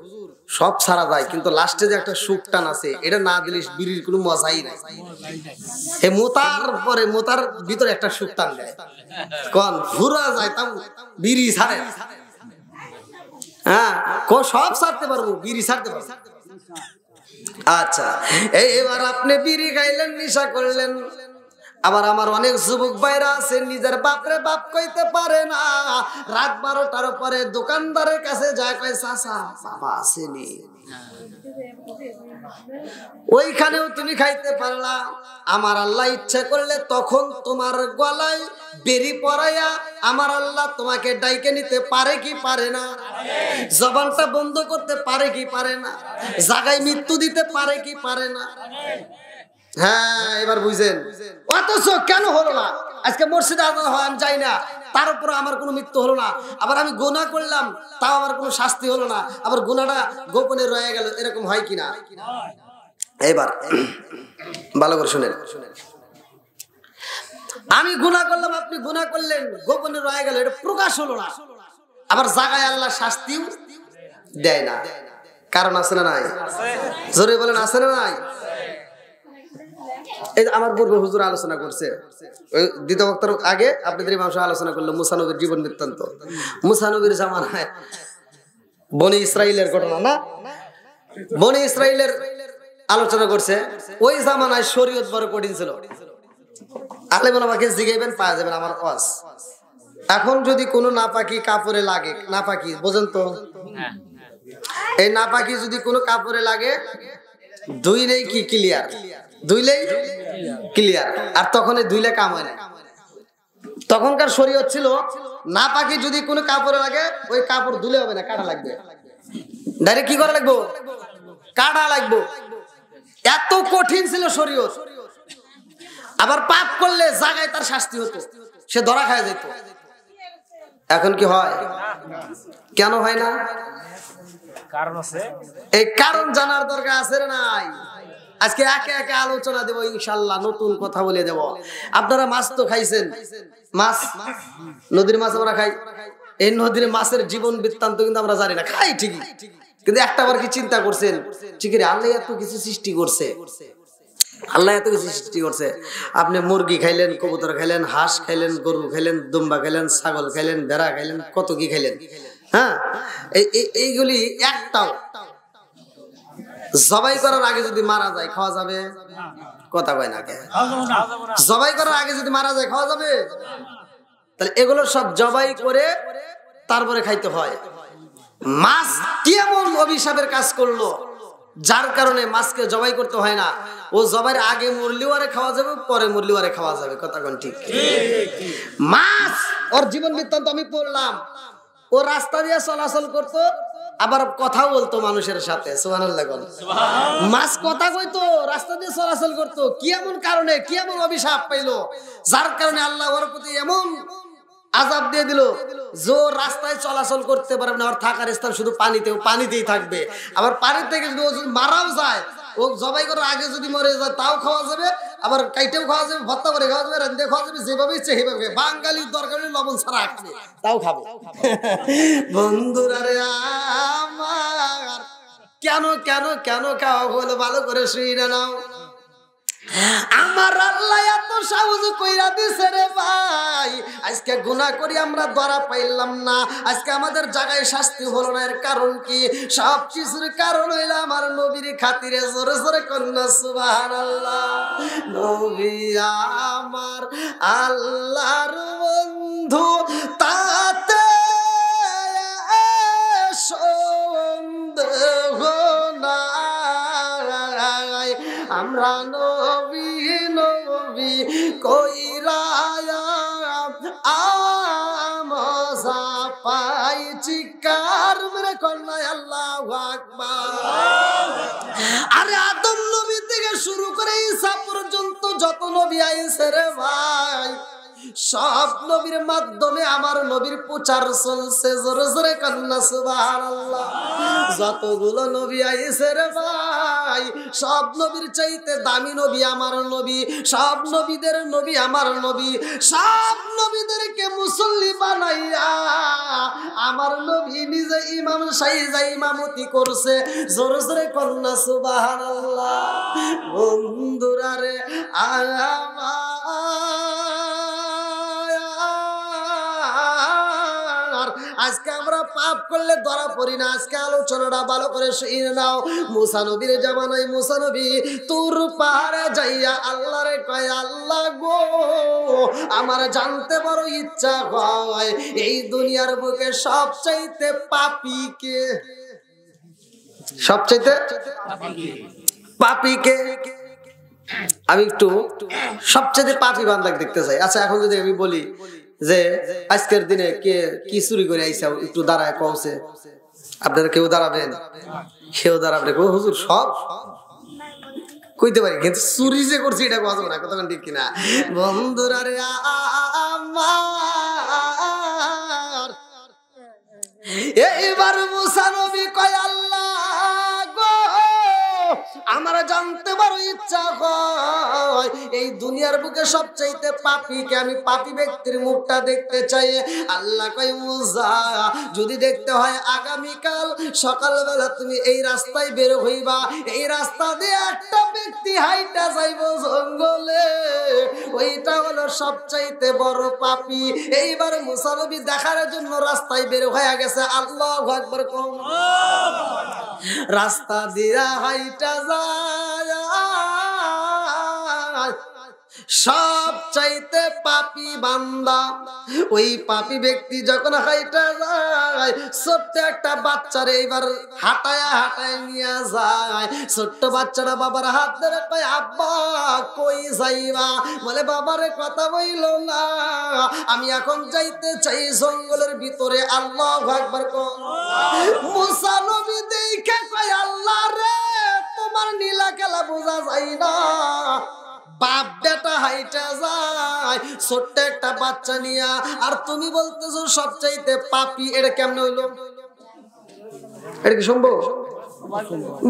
সব ছাড়া যায় কিন্তু লাস্টে যে একটা সুখ টান আছে এটা না দিলে বিড়ির কোনো মজাই নাই। এই মোতার পরে মোতার ভিতরে একটা সুখ টান দেয়, কোন ঘুরা যায় তাও বিড়ি ছাড়ে। হ্যাঁ, সব ছাড়তে পারবো, বিড়ি ছাড়তে পারবো। আচ্ছা, এবার আপনি বিড়ি খাইলেন, নেশা করলেন। আবার আমার অনেক যুবক ভাইরা আছে নিজের বাপরে বাপ কইতে পারে না, রাত 12টার পরে দোকানদারের কাছে যায়, কয় চাচা বাবা আসেনি, ওইখানেও তুমি খাইতে পারলা। আমার আল্লাহ ইচ্ছা করলে তখন তোমার গলায় বেরি পরাইয়া আমার আল্লাহ তোমাকে ডাইকে নিতে পারে কি পারে না? জবানটা বন্ধ করতে পারে কি পারে না? জায়গায় মৃত্যু দিতে পারে কি পারে না? হ্যাঁ, এবার বুঝেন। অথচ কেন হলো না? আজকে মসজিদে আজান হয় আমি যাই না, তার উপর আমার কোনো মৃত্যু হলো না। আবার আমি গুনাহ করলাম, তাও আমার কোনো শাস্তি হলো না, আবার গুনাহটা গোপনে রয়ে গেল। এরকম হয় কিনা? এবার ভালো করে শুনেন, আমি গুনাহ করলাম, আপনি গুনাহ করলেন, গোপনে রয়ে গেল, এটা প্রকাশ হলো না। আবার জায়গায় আল্লাহ শাস্তিও দেয় না। কারণ আছে না নাই? জোরে বলেন, আছে না নাই? এই আমার পূর্বে হুজুর আলোচনা করছে, ওই দ্বিতীয় বক্তার আগে আপনাদের ইমাম সাহেব আলোচনা করলো মুসা নবীর জীবন বৃত্তান্ত। মুসা নবীর জামানায় বনি ইসরাইলের ঘটনা না, বনি ইসরাইলের আলোচনা করছে। ওই জামানায় শরীয়ত বড় কঠিন ছিল। আলেম ওলামাকে জিগাইবেন পাওয়া যাবেন আমার ওয়াজ। এখন যদি কোনো নাপাকি কাপড়ে লাগে, নাপাকি বোঝেন তো, এই নাপাকি যদি কোনো কাপড়ে লাগে ধুইলেই কি ক্লিয়ার, ধুইলেই ক্লিয়ার। আর তখন এই ধুইলে কাম হয় না। তখনকার শরীয়ত ছিল নাপাকি যদি কোনো কাপড়ে লাগে ওই কাপড় ধুলে হবে না, কাটা লাগবে, ডাইরেক্ট কি করা লাগবে? কাটা লাগবে। এত কঠিন ছিল শরীয়ত। আবার পাপ করলে জায়গায় তার শাস্তি হতো, সে ধরা খায় যেত। এখন কি হয়? কেন হয় না?
কারণ আছে,
এই কারণ জানার দরকার আছে না নাই? আজকে একে একে আলোচনা দেব ইনশাআল্লাহ, নতুন কথা বলে দেব। আপনারা মাছ তো খাইছেন, মাছ নদীর মাছ আমরা খাই। এই নদীর মাছের জীবন বৃত্তান্ত কিন্তু আমরা জানি না, খাই ঠিকই, কিন্তু একটা বার কি চিন্তা করছেন ঠিক রে আল্লাহ এত কিছু সৃষ্টি করছে, আল্লাহ এত কিছু সৃষ্টি করছে। আপনি মুরগি খাইলেন, কবুতর খাইলেন, হাঁস খাইলেন, গরু খাইলেন, দুম্বা খাইলেন, ছাগল খাইলেন, ভেড়া খাইলেন, কত কি খাইলেন। হ্যাঁ, এইগুলি একটাও জবাই করার আগে যদি মারা যায় খাওয়া যাবে? কথা কয় না কে? জবাই করার আগে যদি মারা যায় খাওয়া যাবে? তাহলে এগুলো সব জবাই করে তারপরে খাইতে হয়। মাছ কেমন অভিশাপের কাজ করলো যার কারণে মাছকে জবাই করতে হয় না। ও জবাইয়ের আগে মরলেও আরে খাওয়া যাবে, পরে মরলেও আরে খাওয়া যাবে। কথা কোন ঠিক? মাছ ওর জীবন বৃত্তান্ত আমি পড়লাম। ও রাস্তা দিয়ে চলাচল করতো, আবার কথাও বলতো মানুষের সাথে। সুবহানাল্লাহ। মাছ কথা কইতো, রাস্তা দিয়ে চলাচল করতো। কি এমন কারণে, কি এমন অভিশাপ পাইলো যার কারণে আল্লাহ ওর প্রতি এমন আযাব দিয়ে দিল যে রাস্তায় চলাচল করতে পারবে না, আর থাকার স্থান শুধু পানিতেই থাকবে। আবার পানি থেকে যদি ও যদি মারাও যায়, ও জবাই করার আগে যদি মরে যায় তাও খাওয়া যাবে, আবার কাইটেও খাওয়া যাবে, ভর্তা করে খাওয়া যাবে, রান্ধে খাওয়া যাবে, যেভাবে ইচ্ছে সেভাবে। বাঙালির দরকার নেই লবণ ছাড়া খাবে, তাও খাবে। বন্ধুরা রে আমার, কেন কেন কেন খাওয়া হলো ভালো করে শুনে নাও। আমার আল্লাহ এত সাহস কইরা দিছে রে ভাই, আজকে গুনাহ করি আমরা ধরা পাইলাম না, আজকে আমাদের জায়গায় শাস্তি হলো না। এর কারণ কি? সব কিছুর কারণ হইল আমার নবীর খাতিরে। জোরে জোরে কন্যা সুবহানাল্লাহ। নবী আমার আল্লাহর বন্ধু, তাতে সন্দেহ নাই। আমরা নবী নবী কইরা আমজা পাই চিকার মেরে কন্যা আল্লাহু আকবার। আরে আদম নবী থেকে শুরু করে ঈসা পর্যন্ত যত নবী আইছে রে ভাই, সব নবীর মাধ্যমে আমার নবীর প্রচার চলছে। জোরে জোরে কন্যা সুবহানাল্লাহ। যতগুলো নবী আইছে রে ভাই, সব নবীর চাইতে দামি নবী আমার নবী, সব নবীদের নবী আমার নবী। সব নবীদেরকে মুসল্লি বানাইয়া আমার নবী নিজে ইমাম সাইজা ইমামতি করছে। জোরে জোরে কন্যা সুবহানাল্লাহ। বন্ধুরা রে আমার, আজকে আমরা পাপ করলে ধরা পড়ি না। আজকে আলোচনাটা ভালো করে শুনে নাও। মুসা নবীর জামানায় মুসা নবী তুর পাহাড়ে যাইয়া আল্লাহরে কয়, আল্লাহ গো আমার জানতে বড় ইচ্ছা হয় এই দুনিয়ার বুকে সবচাইতে পাপী কে? সবচাইতে পাপী কে? আমি একটু সবচেয়ে পাপী বান্দাকে দেখতে চাই। আচ্ছা, এখন যদি আমি বলি যে আজকের দিনে কে কি চুরি করে আইসা, একটু দাঁড়ায় কওছে, আপনারা কেউ দাঁড়াবেন? কেউ দাঁড়াবেন? হুজুর সব কইতে পারি, কিন্তু চুরি যে করছি এটা কথা না, কথা ঠিক কিনা? বন্ধুরা রে আমার, এইবার মুসা নবী কয়, আল্লাহ গো আমার জানতে বড় ইচ্ছা হয় এই দুনিয়ার বুকে সবচাইতে পাপীকে, আমি পাপী ব্যক্তির মুখটা দেখতে চাই। আল্লাহ কয়, মুসা যদি দেখতে হয় আগামীকাল সকালবেলা তুমি এই রাস্তায় বের হইবা, এই রাস্তা দিয়ে একটা ব্যক্তি হাইটা যাইব জঙ্গলে, ওইটা হলো সবচাইতে বড় পাপী। এইবার মুসা নবী দেখার জন্য রাস্তায় বের হয়ে গেছে। আল্লাহু আকবার। কোন রাস্তা দিয়া হাইটা যায় সবচাইতে পাপী বান্দা, ওই পাপী ব্যক্তি যখন হাইটা যায়, ছোট্ট একটা বাচ্চারে এইবার হাঁটায় নিয়ে যায়। ছোট্ট বাচ্চারা বাবার হাত ধরে কয়, আব্বা কই যাইবা? বলে, বাবারে কথা বইল না, আমি এখন যাইতে চাই জঙ্গলের ভিতরে। আল্লাহু আকবার। মুসা নবী দেখে কয়, আল্লাহ রে তোমার নীলা খেলা বোঝা যায় না, বাপ বেটা হাইটা যায় ছোট্ট একটা বাচ্চা নিয়া, আর তুমি বলতেছো সবচাইতে পাপী। এটা কেমনে হইলো? এটা কি সম্ভব?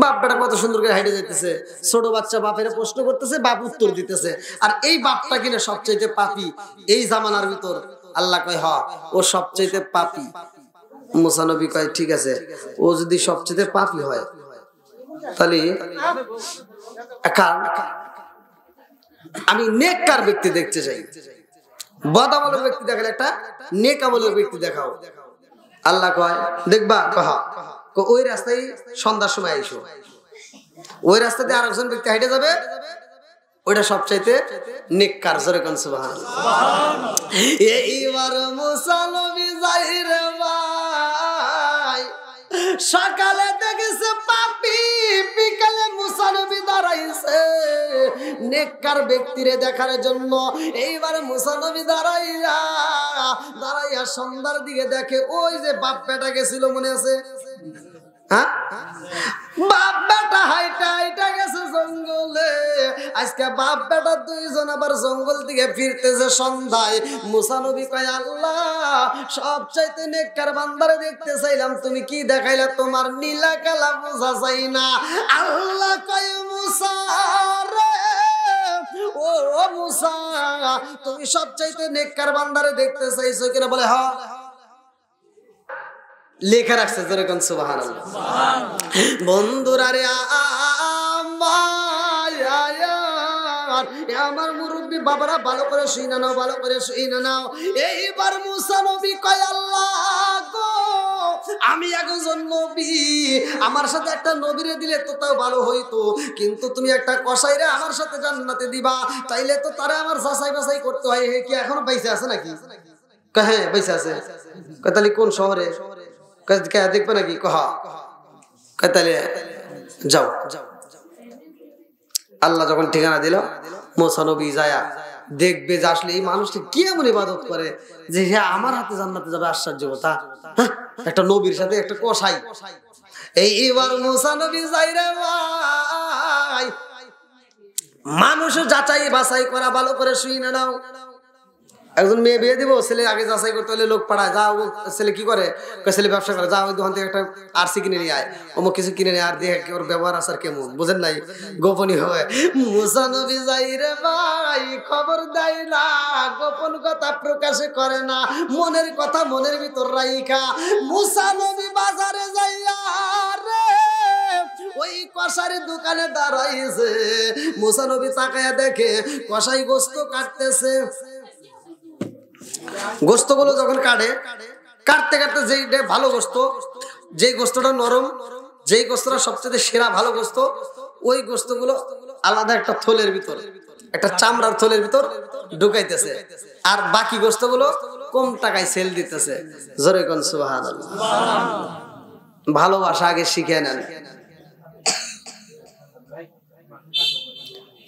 বাপ বেটা কত সুন্দর করে হাইটে যাইতেছে, ছোট বাচ্চা বাপের প্রশ্ন করতেছে, বাপ উত্তর দিতেছে, আর এই বাপটা কিনা সবচাইতে পাপী এই জামানার ভিতর। আল্লাহ কয়, হ ও সবচাইতে পাপী। মুসা নবী কয়, ঠিক আছে, ও যদি সবচাইতে পাপী হয় তাহলে আমি নেককার ব্যক্তি দেখতে চাই। বদামলের ব্যক্তি দেখালে একটা নেকামলের ব্যক্তি দেখাও। আল্লাহ কয়, দেখবা? কহা ওই রাস্তায় সন্ধ্যার সময় আইসো, ওই রাস্তাতে আরেকজন ব্যক্তি হাইটে যাবে, ওইটা সবচাইতে নেককার। জোরে কোন সুবহানাল্লাহ। এইবার মুসা নবী যাই রে ভাই, সকালে দেখেছে পাপী, বিকালে মুসা নবী দাঁড়াইছে নেককার ব্যক্তিরে দেখার জন্য। এইবার মুসা নবী দাঁড়াইয়া সন্ধ্যার দিকে দেখে ওই যে বাপ বেটা গেছিল, মনে আছে? হ্যাঁ, বাপ বেটা হাইটা হাইটা গেছে জঙ্গলে। আজকে বাপ বেটা দুইজন আবার জঙ্গল থেকে ফিরতেছে সন্ধ্যায়। মুসা নবী কয়, আল্লাহ সবচাইতে নেককার বান্দারে দেখতে চাইলাম, তুমি কি দেখাইলা? তোমার নীলা কালা বোঝা যায় না। আল্লাহ কয়, মুসা রে, ও মুসা, তুমি সবচাইতে নেককার বান্দারে দেখতে চাইছো কিনা? বলে হ্যাঁ। লেখা রাখছে যেরকম সুবহানাল্লাহ। বন্ধুরা রে আমার মুরব্বী বাবারা ভালো করে শুইনা নাও, ভালো করে শুইনা নাও। এইবার মুসা নবী কয়, আল্লাহ গো, আমি একজন নবী, আমার সাথে একটা নবীরে দিলে তো তাও ভালো হইতো, কিন্তু তুমি একটা কসাইরে আমার সাথে জান্নাতে দিবা, তাইলে তো তারা আমার যাচাই বাছাই করতে হয়। হে কি এখনো বাইসে আছে নাকি? হ্যাঁ বাইসে আছে। তাহলে কোন শহরে? দেখবে নাকি? তাহলে যাও। আল্লাহ যখন ঠিকানা দিল, মুসা নবী যায়া দেখবে যে আসলে এই মানুষটা কি এমন ইবাদত করে যে হ্যাঁ আমার হাতে জান্নাতে যাবে। আশ্চর্য কথা, একটা নবীর সাথে একটা কসাই। এইবার মুসা নবী যাই রে ভাই, মানুষ যাচাই বাছাই করা, ভালো করে শুই না নাও। একজন মেয়ে বিয়ে দিব, ছেলে আগে যাচাই করতে হলে লোক পাঠায়। যা ছেলে কি করে? ছেলে ব্যবসা করে, যা ওই দোকান থেকে একটা আরসি কিনে নিয়ে আয়, অমুক কিছু কিনে নিয়ে, আর দেখে ওর ব্যবহার আসার কেমন, বুঝেন নাই? গোপনীয় হয়। মুসা নবী যাই রে ভাই, খবর দেয় না, গোপন কথা প্রকাশে করে না, মনের কথা মনের ভিতর রাইখা মুসা নবী বাজারে যাইয়া রে ওই কষারের দোকানে দাঁড়াইছে। মুসা নবী তাকায়া দেখে কষাই গোস্ত কাটতেছে। গোস্তগুলো যখন কাটতে কাটতে যেই ভালো গোস্ত, যেই গোস্তটা নরম, যেই গোস্তটা সবচেয়ে সেরা ভালো গোস্ত, ওই গোস্তগুলো আলাদা একটা থলের ভিতর, একটা চামড়ার থলের ভিতর ঢুকাইতেছে, আর বাকি গোস্তগুলো কম টাকায় সেল দিতেছে। জোরে কোন সুবহানাল্লাহ। ভালোবাসা আগে শিখে নেন।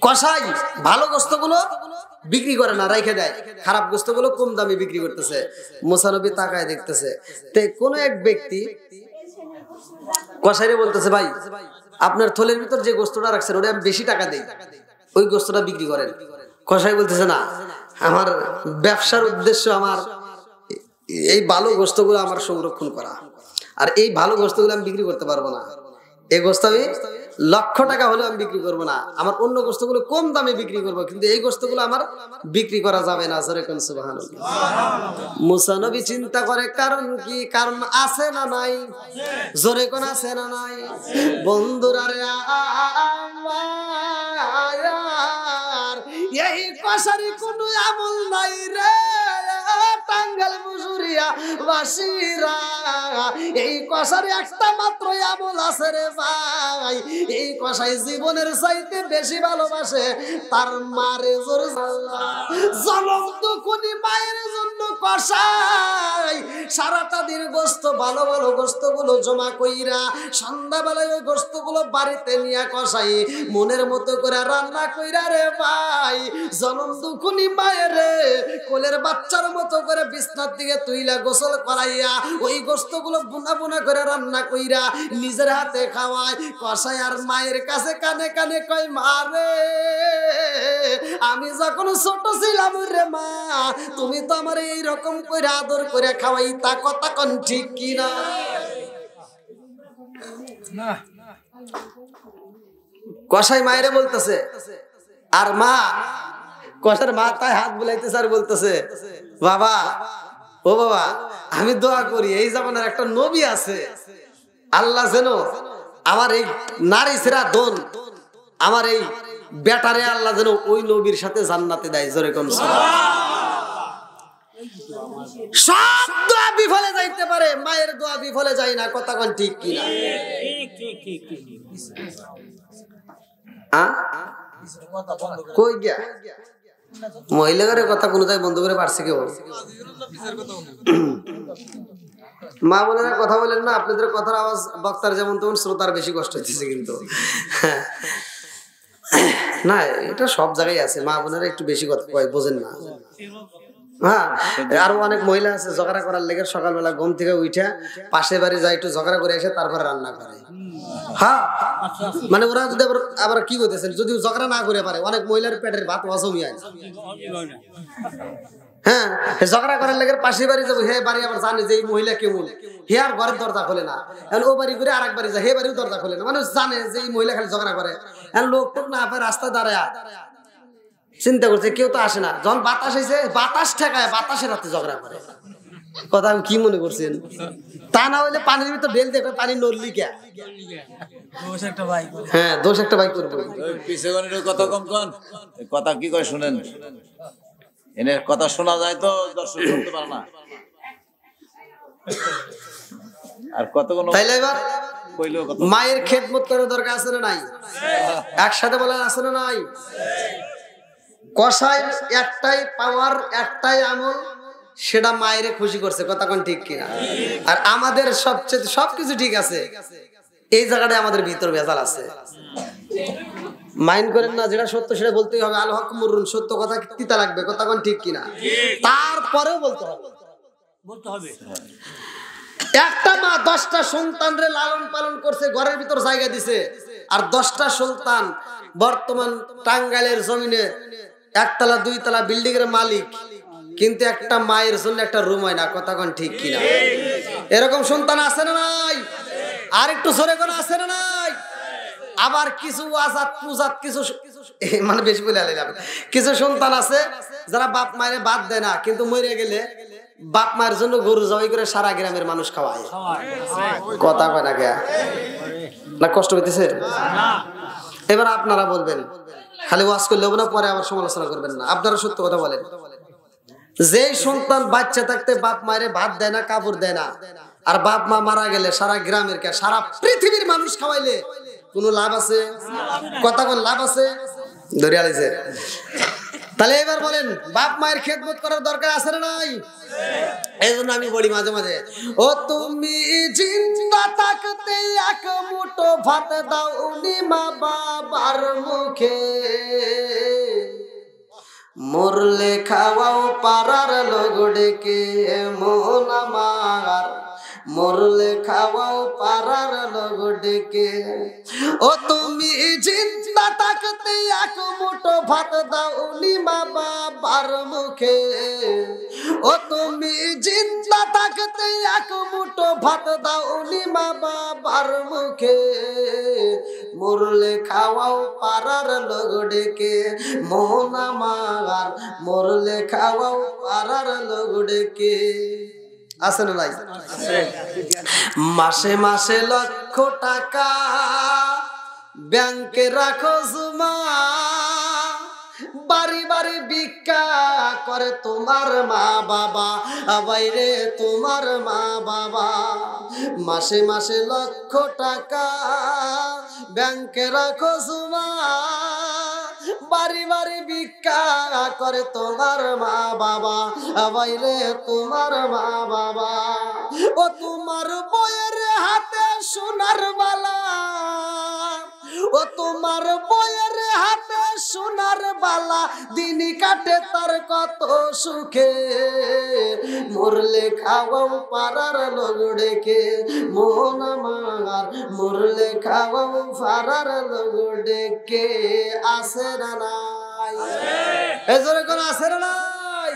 কসাই ভালো গোস্তগুলো বিক্রি করে না, রাইখে দেয়, খারাপ গোস্তগুলো কম দামে বিক্রি করতেছে। মুসা নবী তাকায় দেখতেছে, তে কোন এক ব্যক্তি কসাইরে বলতেছে, ভাই আপনার থলের ভিতর যে গোস্তটা রাখছেন ওটা আমি বেশি টাকা দেই, ওই গোস্তটা বিক্রি করেন। কসাই বলতেছে, না, আমার ব্যবসার উদ্দেশ্য আমার এই ভালো গোস্তগুলো আমার সংরক্ষণ করা, আর এই ভালো গোস্তগুলো আমি বিক্রি করতে পারবো না। এই গোস্ত আমি লক্ষ টাকা হলেও আমি বিক্রি করবো না, আমার অন্য গোস্তগুলো কম দামে বিক্রি করবো, কিন্তু এই গোস্তগুলো আমার বিক্রি করা যাবে না। জোরে কোন সুবহানাল্লাহ। মুসা নবী চিন্তা করে, কারণ কি? কারণ আছে না নাই? জোরে কোন আছে না নাই? বন্ধুরা রে এই কসারি কোনো আমল নাই রে টাঙ্গাল মুসুরিয়া বাসিরা, এই কসারি একটা মাত্র আমল আছে রে ভাই। এই কসাই জীবনের চাইতে বেশি ভালোবাসে তার মারে। জনম দুকুনি মায়ের জন্য কসাই সারাটা দিন গোস্ত, ভালো ভালো গোস্তগুলো জমা কইরা সন্ধ্যাবেলায় ওই গোস্তগুলো বাড়িতে নিয়ে কসাই মনের মতো করে রান্না কইরা রে ভাই, জনম দুকুনি মায়ের কোলের বাচ্চার মতো করে বিছনার দিকে তুইলা গোসল করাইয়া ওই গোস্তগুলো বুনা বুনা করে রান্না কইরা নিজের হাতে খাওয়ায়। কসাই আর মায়ের কাছে কানে কানে কয়, মারে আমি যখন ছোট ছিলাম রে মা, তুমি তো আমার এইরকম করে আদর করে খাওয়াই, তা কথা কোন ঠিক কিনা? কসাই মায়েরে বলতেছে, আর মা, কসার মাথায় হাত বুলাইতেছে আর বলতেছে, বাবা, ও বাবা, আমি দোয়া করি এই জামানার একটা নবী আছে, আল্লাহ যেন আমার এই নারী ছেড়া দন, আমার এই বেটারে আল্লাহ যেন ওই নবীর সাথে জান্নাতে দেয়। জোরে কোন সব দোয়া বিফলে যাইতে পারে, মায়ের দোয়া বিফলে যায় না। কথা কোন ঠিক কিনা? কই গিয়া মহিলাদের কথা কোন জায়গায় বন্ধ করে পারছে কেউ? মা বোনেরা কথা বলেন না, আপনাদের কথার আওয়াজ বক্তার যেমন তেমন শ্রোতার বেশি কষ্ট হচ্ছে, কিন্তু না, এটা সব জায়গায় আছে। মা বোনেরা একটু বেশি কথা কয়, বোঝেন না। হ্যাঁ, আরো অনেক মহিলা আছে ঝগড়া করার লেগে সকালবেলা ঘুম থেকে উঠে পাশে বাড়ি যায় একটু ঝগড়া করে এসে তারপরে রান্না করে। হ্যাঁ, মানে ওরা যদি আবার কি করতেছেন, যদি ঝগড়া না করে পারে অনেক মহিলার পেটের ভাত অজমি হয়। হ্যাঁ, ঝগড়া করার লেগে পাশে বাড়ি যাবো, হে বাড়ি আবার জানে যে এই মহিলা কেমন, হে আর ঘরের দরজা খোলে না, এখন ও বাড়ি করে আর এক বাড়ি যায়, হে বাড়িও দরজা খোলে না, মানে জানে যে এই মহিলা খালি ঝগড়া করে। এখন লোক টোক না পায় রাস্তায় দাঁড়ায় চিন্তা করছে কেউ তো আসে না, যখন বাতাস এসে বাতাস ঠেকায়, বাতাসের হাতে ঝগড়া করে। কথা কি মনে করছেন? তা না হইলে পানির ভিতর ঢেল দেখবে পানি নড়লি কে? হ্যাঁ, দোষ একটা বাইক করবো।
কথা কম কন, কথা কি কয় শুনেন, এনে কথা শোনা যায় তো, দর্শক শুনতে পারে না। আর কতক্ষণ
তাইলে এবার
কইলেও কথা,
মায়ের খেদমত করার দরকার আছে না নাই? একসাথে বলেন আছে না নাই? কসাই একটাই পাওয়ার, একটাই আমল, সেটা মায়ের খুশি করছে, কথা কোন ঠিক কিনা? আর আমাদের সবচেয়ে সবকিছু ঠিক আছে, এই জায়গাটায় আমাদের ভিতর ভেজাল আছে। মাইন্ড করেন না, যেটা সত্য সেটা বলতেই হবে। আল হক মুরুন, সত্য কথা তিতা লাগবে, কথা কোন ঠিক কিনা? তারপরেও বলতে হবে। একটা মা 10টা সন্তানরে লালন পালন করছে, ঘরের ভিতর জায়গা দিছে, আর 10টা সন্তান বর্তমান টাঙ্গাইলের জমিনে একতলা 2তলা বিল্ডিং এর মালিক, কিন্তু একটা মায়ের জন্য একটা রুম হয় না, কথা কোন ঠিক কিনা? এরকম সন্তান আছে না নাই? আর একটু জোরে করে আছে না নাই? আবার কিছু আজাদ পুজাত কিছু মানে বেশি বলে আলাইলাম, কিছু সন্তান আছে যারা বাপ মায়ের বাদ দেয় না, কিন্তু মরে গেলে বাপ মায়ের জন্য গরু জবাই করে সারা গ্রামের মানুষ খাওয়ায়। কথা কয় না কে? না কষ্ট হইতেছে? এবার আপনারা বলবেন, খালি ওয়াজ করলে হবে না, পরে আবার সমালোচনা করবেন না। আপনারা সত্য কথা বলেন, যেই সন্তান বাচ্চা থাকতে বাপ মায়ের ভাত দেয় না, কাপড় দেয় না, আর বাপ মা মারা গেলে সারা গ্রামের কে সারা পৃথিবীর মানুষ খাওয়াইলে কোনো লাভ আছে? কথা কোন লাভ আছে? ধরে আলাইছে। তাহলে এবার বলেন, বাপ মায়ের খেদমত করার দরকার আছে না নাই? এই জন্য আমি বলি মাঝে মাঝে, ও তুমি জিন্দা থাকতে এক মুঠো ভাত দাও উনি মা বাবার মুখে, মরলে খাওয়াও পাড়ার লোক ডেকে, মন আমার মরলে খাওয়াও পাড়ার লোক ডেকে। ও তুমি জিন্দা থাকতে এক মুঠো ভাত দাও উনি মা বাবার মুখে, ও তুমি জিন্দা থাকতে এক মুঠো ভাত দাও উনি মা বাবার মুখে, মরলে খাওয়াও পাড়ার লোক ডেকে, মন আমার মরলে খাওয়াও পাড়ার লোক ডেকে। আছে না নাই? মাসে মাসে লক্ষ টাকা ব্যাংকে রাখো জমা, বাড়ি বাড়ি ভিক্ষা করে তোমার মা বাবা, বাইরে তোমার মা বাবা। মাসে মাসে লক্ষ টাকা ব্যাংকে রাখো জমা, বাড়ি বাড়ি ভিক্ষা করে তোমার মা বাবা, বাইরে তোমার মা বাবা। ও তোমার বইয়ের হাতে সোনার বালা, ও তোমার বইয়ের হাতে সোনার বালা, দিন কাটে তার কত সুখে, মরলে খাওয়াও পাড়ার লোক ডেকে, মন আমার মরলে খাওয়াও পাড়ার লোক ডেকে। আছে না নাই? এই জোরে কোন আছে না নাই?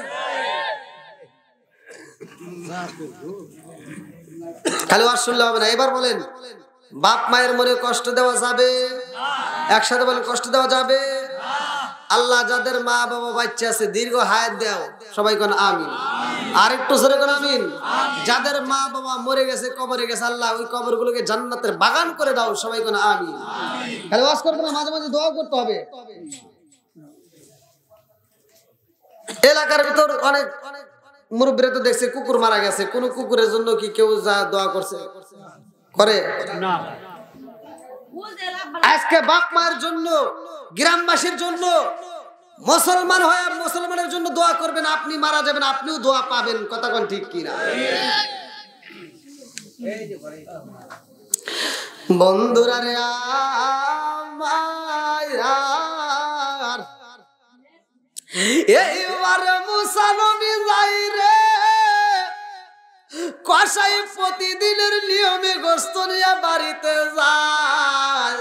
খালি ওয়াজ শুনলে হবে না। এবার বলেন, বাপ মায়ের মনে কষ্ট দেওয়া যাবে? একসাথে বলেন, কষ্ট দেওয়া যাবে? আল্লাহ যাদের মা বাবা বাচ্চা আছে দীর্ঘ হায়াত দাও, সবাই কোন আমিন। আর একটু জোরে কোন আমিন। যাদের মা বাবা মরে গেছে, কবরে গেছে, আল্লাহ ওই কবরগুলোকে জান্নাতের বাগান করে দাও, সবাই কোন আমিন। খালি ওয়াজ করবে না, মাঝে মাঝে দোয়া করতে হবে। এলাকার ভিতর অনেক মুরব্বীরা তো দেখছে কুকুর মারা গেছে, কোন কুকুরের জন্য কি কেউ যা দোয়া করছে? করে না। আজকে বাপ মায়ের জন্য, গ্রামবাসীর জন্য, মুসলমান হয়ে মুসলমানের জন্য দোয়া করবেন। আপনি মারা যাবেন, আপনিও দোয়া পাবেন, কথা কোন ঠিক কিনা? বন্ধুরা রে আমার, এইবার মুসা নবী প্রতিদিনের নিয়মে গোস্ত নিয়ে বাড়িতে যায়।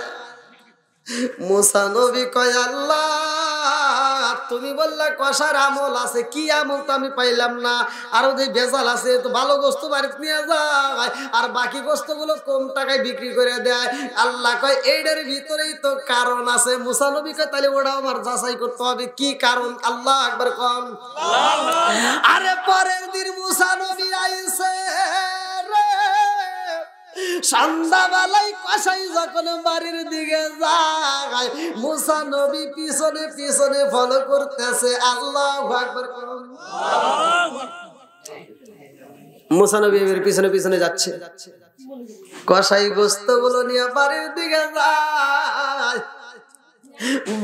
মুসা নবী কয় আল্লাহ তুমি বললা কষার আমল আছে, কি আমল তো আমি পাইলাম না, আরো যে ভেজাল আছে, তো ভালো গোস্ত বাড়িতে নিয়ে যায় আর বাকি গোস্ত গুলো কম টাকায় বিক্রি করে দেয়। আল্লাহ কয় এইটার ভিতরেই তো কারণ আছে। মুসা নবী কয় তাহলে ওটা আমার যাচাই করতে হবে, কি কারণ? আল্লাহ একবার কম। আরে পরের দিন মুসা নবী আইছে রে, সন্ধ্যাবেলায় কসাই যখন বাড়ির দিকে যায়, মুসা নবী পিছনে পিছনে ফলো করতেছে। আল্লাহু আকবার। মুসা নবী এর পিছনে পিছনে যাচ্ছে, কসাই গোস্ত গুলো নিয়ে বাড়ির দিকে যায়।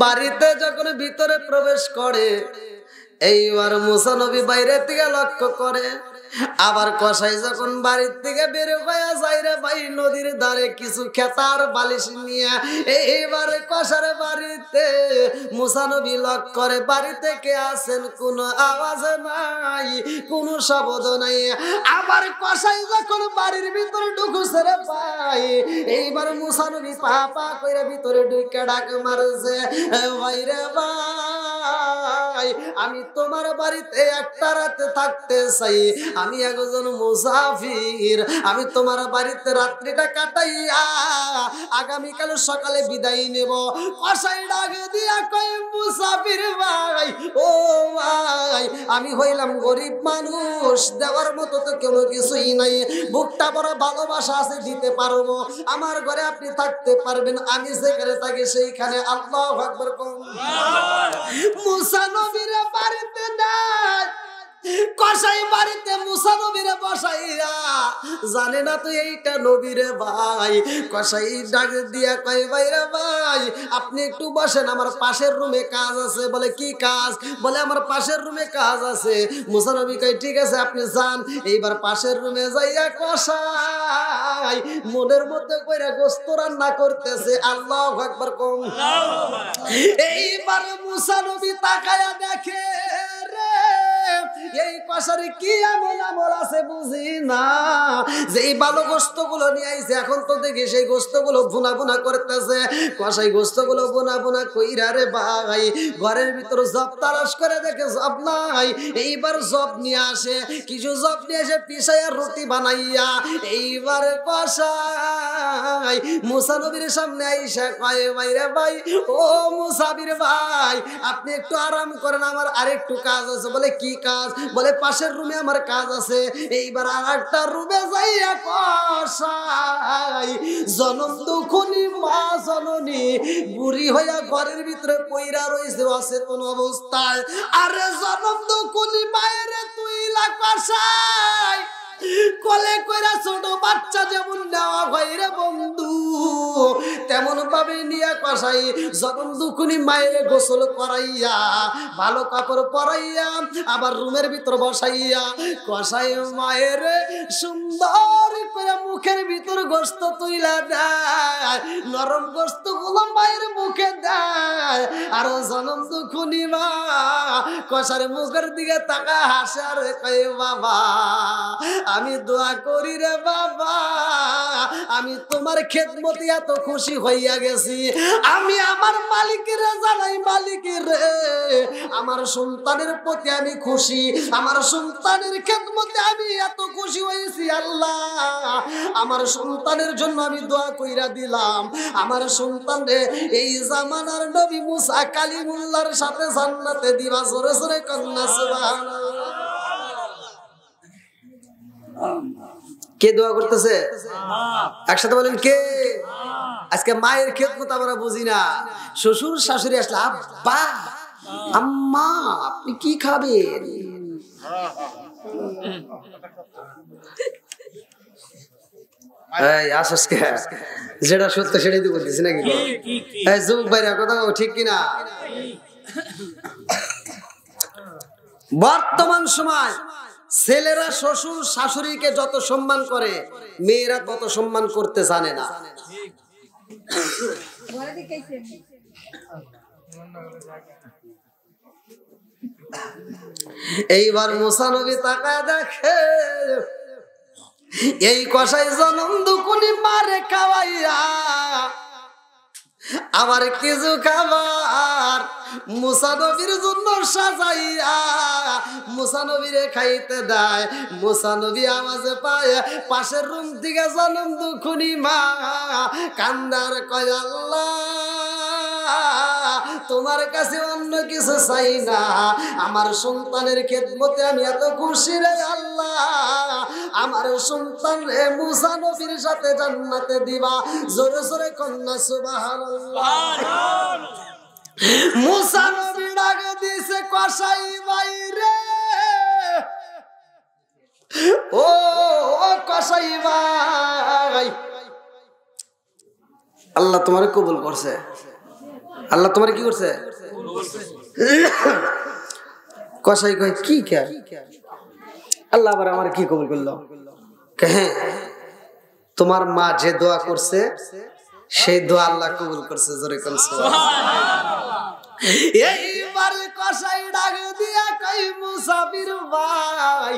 বাড়িতে যখন ভিতরে প্রবেশ করে, এইবার মুসা নবী বাইরের দিকে লক্ষ্য করে, আবার কসাই যখন বাড়ির থেকে বের হয়ে যায় রে ভাই, নদীর ধারে কিছু খেতার বালিশ নিয়ে এইবার কসার বাড়িতে মুসা নবী লক্ষ্য করে বাড়ি থেকে আসেন, কোনো আওয়াজ নাই, কোনো শব্দ নাই। আবার কসাই যখন বাড়ির ভিতরে ঢুকুছে রে ভাই, এইবার মুসা নবী পা পা করে ভিতরে ঢুকে ডাক মারছে, ভাই রে ভাই আমি তোমার বাড়িতে একটা রাতে থাকতে চাই, আমি একজন মুসাফির, আমি তোমার বাড়িতে রাত্রিটা কাটাইয়া আগামীকাল সকালে বিদায় নেব। কসাই ডাক দিয়া কই মুসাফির ভাই, ও ভাই আমি হইলাম গরিব মানুষ, দেওয়ার মতো তো কোনো কিছুই নাই, বুকটা বড় ভালোবাসা আছে, দিতে পারবো, আমার ঘরে আপনি থাকতে পারবেন, আমি যেখানে থাকি সেইখানে। আল্লাহু আকবার। মুসা নবীর বাড়িতে নাই, কসাই বাড়িতে মুসা নবীরে বসাইয়া, জানে না তো এইটা নবীরে ভাই। কসাই ডাক দিয়া কয় ভাই রে ভাই আপনি একটু বসেন, আমার পাশের রুমে কাজ আছে। বলে কি কাজ? বলে আমার পাশের রুমে কাজ আছে। মুসা নবী কয় ঠিক আছে আপনি যান। এইবার পাশের রুমে যাইয়া কসাই মনের মধ্যে কইরা গোস্ত রান্না করতেছে। আল্লাহু আকবার কম। এইবার মুসা নবী তাকায়া দেখে রে, এই কসারে কি এমন আমল আছে বুঝি না, যে এই ভালো গোস্ত গুলো নিয়ে আইছে, এখন তো দেখি সেই গোস্ত গুলো ভুনা ভুনা করতেছে। কসাই গোস্ত গুলো ভুনা ভুনা কইরা রে ভাই ঘরের ভিতর জব তালাশ করে দেখে জব নাই। এইবার জব নিয়ে আসে, কিছু জব নিয়ে এসে পিসাইয়া রুটি বানাইয়া এইবার কসাই মুসা নবীর সামনে আইসা কয় ভাই রে ভাই, ও মুসাফির ভাই আপনি একটু আরাম করেন, আমার আরেকটু কাজ আছে। বলে কি কাজ? বলে পাশের রুমে আমার কাজ আছে। এইবার আর একটা রুমে যাইয়া কসাই জনম দুঃখনি মা জননী বুড়ি হইয়া ঘরের ভিতরে পইরা রইছে অচেতন অবস্থায়। আরে জনম দুঃখনি মায়ের তুই কসাই কোলে কইরা ছোট বাচ্চা যেমন নেওয়া হয় রে বন্ধু, তেমন ভাবে নিয়ে কসাই যখন দুকুনি মায়ের গোসল করাইয়া ভালো কাপড় পরাইয়া আবার রুমের ভিতর বসাইয়া কসাই মায়ের সুন্দর করে মুখের ভিতর গোস্ত তুইলা দেয়, নরম গোস্ত গুলো মায়ের মুখে দেয়। আর জনম দুকুনি মা কসার মুখের দিকে তাকা হাসে আর কয় বাবা আমি দোয়া করি রে বাবা, আমি তোমার খেদমতে এত খুশি হইয়া গেছি, আমি আমার মালিকের জানাই মালিকের আমার সন্তানের প্রতি আমি খুশি, আমার সন্তানের খেদমতে আমি এত খুশি হয়েছি। আল্লাহ আমার সন্তানের জন্য আমি দোয়া কইরা দিলাম, আমার সন্তানরে এই জামানার নবী মুসা কালিমুল্লাহর সাথে জান্নাতে দিবা। জোরে জোরে কন্যা সুবহানাল্লাহ। কে দোয়া করতেছে? একসাথে বলেন কে? আজকে মায়ের খেদমত আমরা বুঝি না, শ্বশুর শাশুড়ি আসলে আব্বা আম্মা আপনি কি খাবেন, যেটা সত্য সেটাই তো বলতেছি নাকি? যুগ ভাইরা কথা ঠিক কিনা? বর্তমান সময় ছেলেরা শ্বশুর শাশুড়িকে যত সম্মান করে মেয়েরা তত সম্মান করতে জানে না। এইবার মুসা নবী তাকায় দেখে এই কষাই জনম দুকুনি মারে খাওয়াইয়া আমার কিছু খাবার মুসা নবীর জন্য সাজাইয়া মুসা নবীরে খাইতে দেয়। মুসা নবী আওয়াজে পায় পাশের রুম থেকে জনম দুখুনি মা কান্দার কয় আল্লাহ তোমার কাছে অন্য কিছু চাই না, আমার সন্তানের খেদমতে আমি এত খুশি রে আল্লাহ, আমার সন্তান রে মুসা নবীর সাথে জান্নাতে দিবা। জোরে জোরে কন্যা সুবহানাল্লাহ। মুসা নবী ডাক দিছে কসাই ভাই রে, ও কসাই ভাই, আল্লাহ তোমারে কবুল করছে। আল্লাহ তোমার কি করছে? কসাই কয় কি কে আল্লাহ আবার আমার কি কবুল করলো? হ্যাঁ, তোমার মা যে দোয়া করছে সেই দোয়া আল্লাহ কবুল করছে। জোরে কোন এইবার কসাই ডাক দিয়া কই মুসাফির ভাই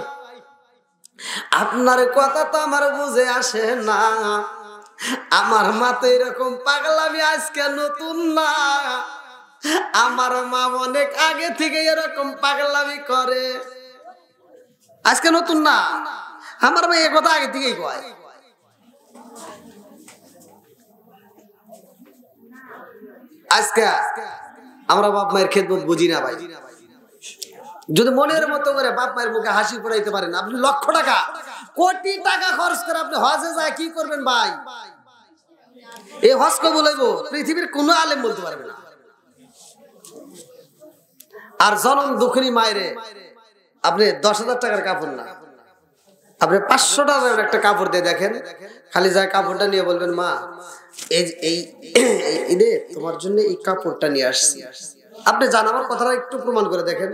আপনার কথা তো আমার বুঝে আসে না, আমার মা তো এরকম পাগলামি আজকে নতুন না, আমার মা অনেক আগে থেকে এরকম পাগলামি করে, আজকে নতুন না, আমার মা এই কথা আগে থেকেই কয়। আজকে আমরা বাপ মায়ের খেদমত বুঝি না ভাই। যদি মনের মতো করে বাপ মায়ের মুখে হাসি পড়াইতে পারেন, আপনি লক্ষ টাকা কোটি টাকা খরচ করে আপনি হজে যায় কি করবেন ভাই? এই হজ কবুল হইব পৃথিবীর কোনো আলেম বলতে পারবে না। আর জনম দুঃখিনী মায়েরে আপনি 10,000 টাকার কাপড় না, আপনি 500 টাকার একটা কাপড় দিয়ে দেখেন, খালি যায় কাপড়টা নিয়ে বলবেন মা এই ঈদে তোমার জন্য এই কাপড়টা নিয়ে আসছি। আপনি জান আমার কথাটা একটু প্রমাণ করে দেখেন,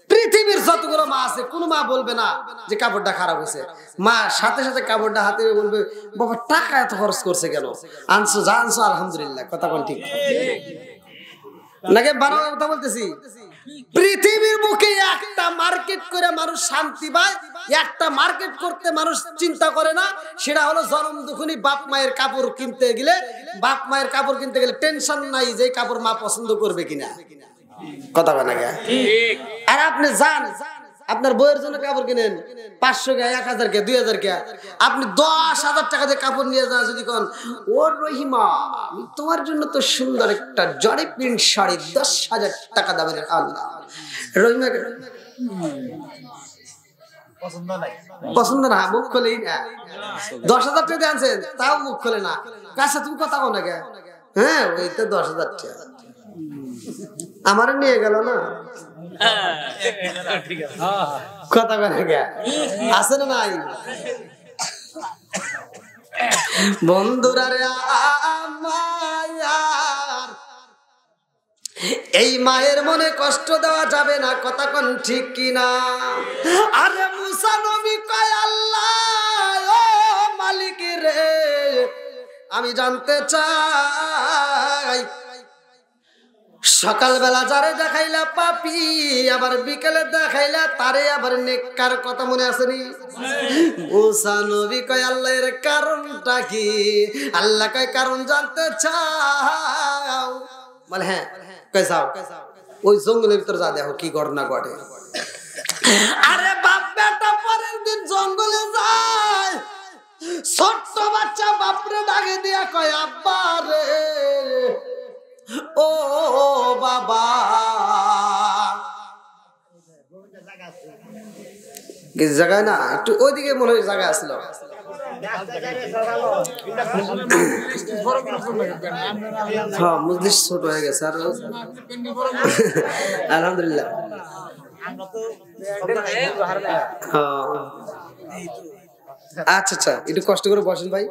পৃথিবীর যতগুলো মা আছে কোনো মা বলবে না যে কাপড়টা খারাপ হয়েছে। মা সাথে সাথে কাপড়টা হাতে বলবে বাবা টাকা এত খরচ করছে কেন, আনছো যা আনছো আলহামদুলিল্লাহ। কথা কোন ঠিক নাকি বানানো কথা বলতেছি? পৃথিবীর বুকে একটা মার্কেট করে মানুষ শান্তি পায়, একটা মার্কেট করতে মানুষ চিন্তা করে না, সেটা হলো জনম দুখুনি বাপ মায়ের কাপড় কিনতে গেলে। বাপ মায়ের কাপড় কিনতে গেলে টেনশন নাই যে কাপড় মা পছন্দ করবে কিনা। কথা বলে না? আর আপনি যান আপনার বইয়ের জন্য কাপড় কিনেন 500 কে 1000 কে 2000 কে, আপনি 10,000 টাকা দিয়ে কাপড় নিয়ে যান, যদি কোন ও রহিমা তোমার জন্য তো সুন্দর একটা জরি প্রিন্ট শাড়ি 10,000 টাকা দামের, আল্লাহ রহিমা পছন্দ না, মুখ খোলেই না। 10,000 টাকা দিয়ে আনছেন তাও মুখ খোলে না, কাছে তুমি কথা বল না কে? হ্যাঁ ওই তো 10,000 টাকা আমার নিয়ে গেল না, কথা বলে কে আছে না নাই? বন্ধুরা রে আমার এই মায়ের মনে কষ্ট দেওয়া যাবে না, কথা কোন ঠিক কিনা? আরে মুসা নবী কয় আল্লাহ ও মালিক রে আমি জানতে চাই সকালবেলা যারে দেখাইলা পাপি, আবার বিকেলে দেখাইলা তারে আবার নেককার, কথা মনে আসেনি? মুসা নবী কয় আল্লাহ এর কারণটা কি? আল্লাহ কয় কারণ জানতে চাও? বলে হ্যাঁ, কয় যাও ওই জঙ্গলের ভিতরে যা দেখো কি ঘটনা ঘটে। আরে বাপ বেটা পরের দিন জঙ্গলে যায়, ছোট্ট বাচ্চা বাপরে ডাকে দিয়া কয় আব্বা রে ও বাবা, কিছু জায়গায় না একটু ওইদিকে মনে হয় জায়গা আসলো। হ্যাঁ মজলিস ছোট হয়ে গেছে আর আলহামদুলিল্লাহ। আচ্ছা আচ্ছা একটু কষ্ট করে বসেন ভাই।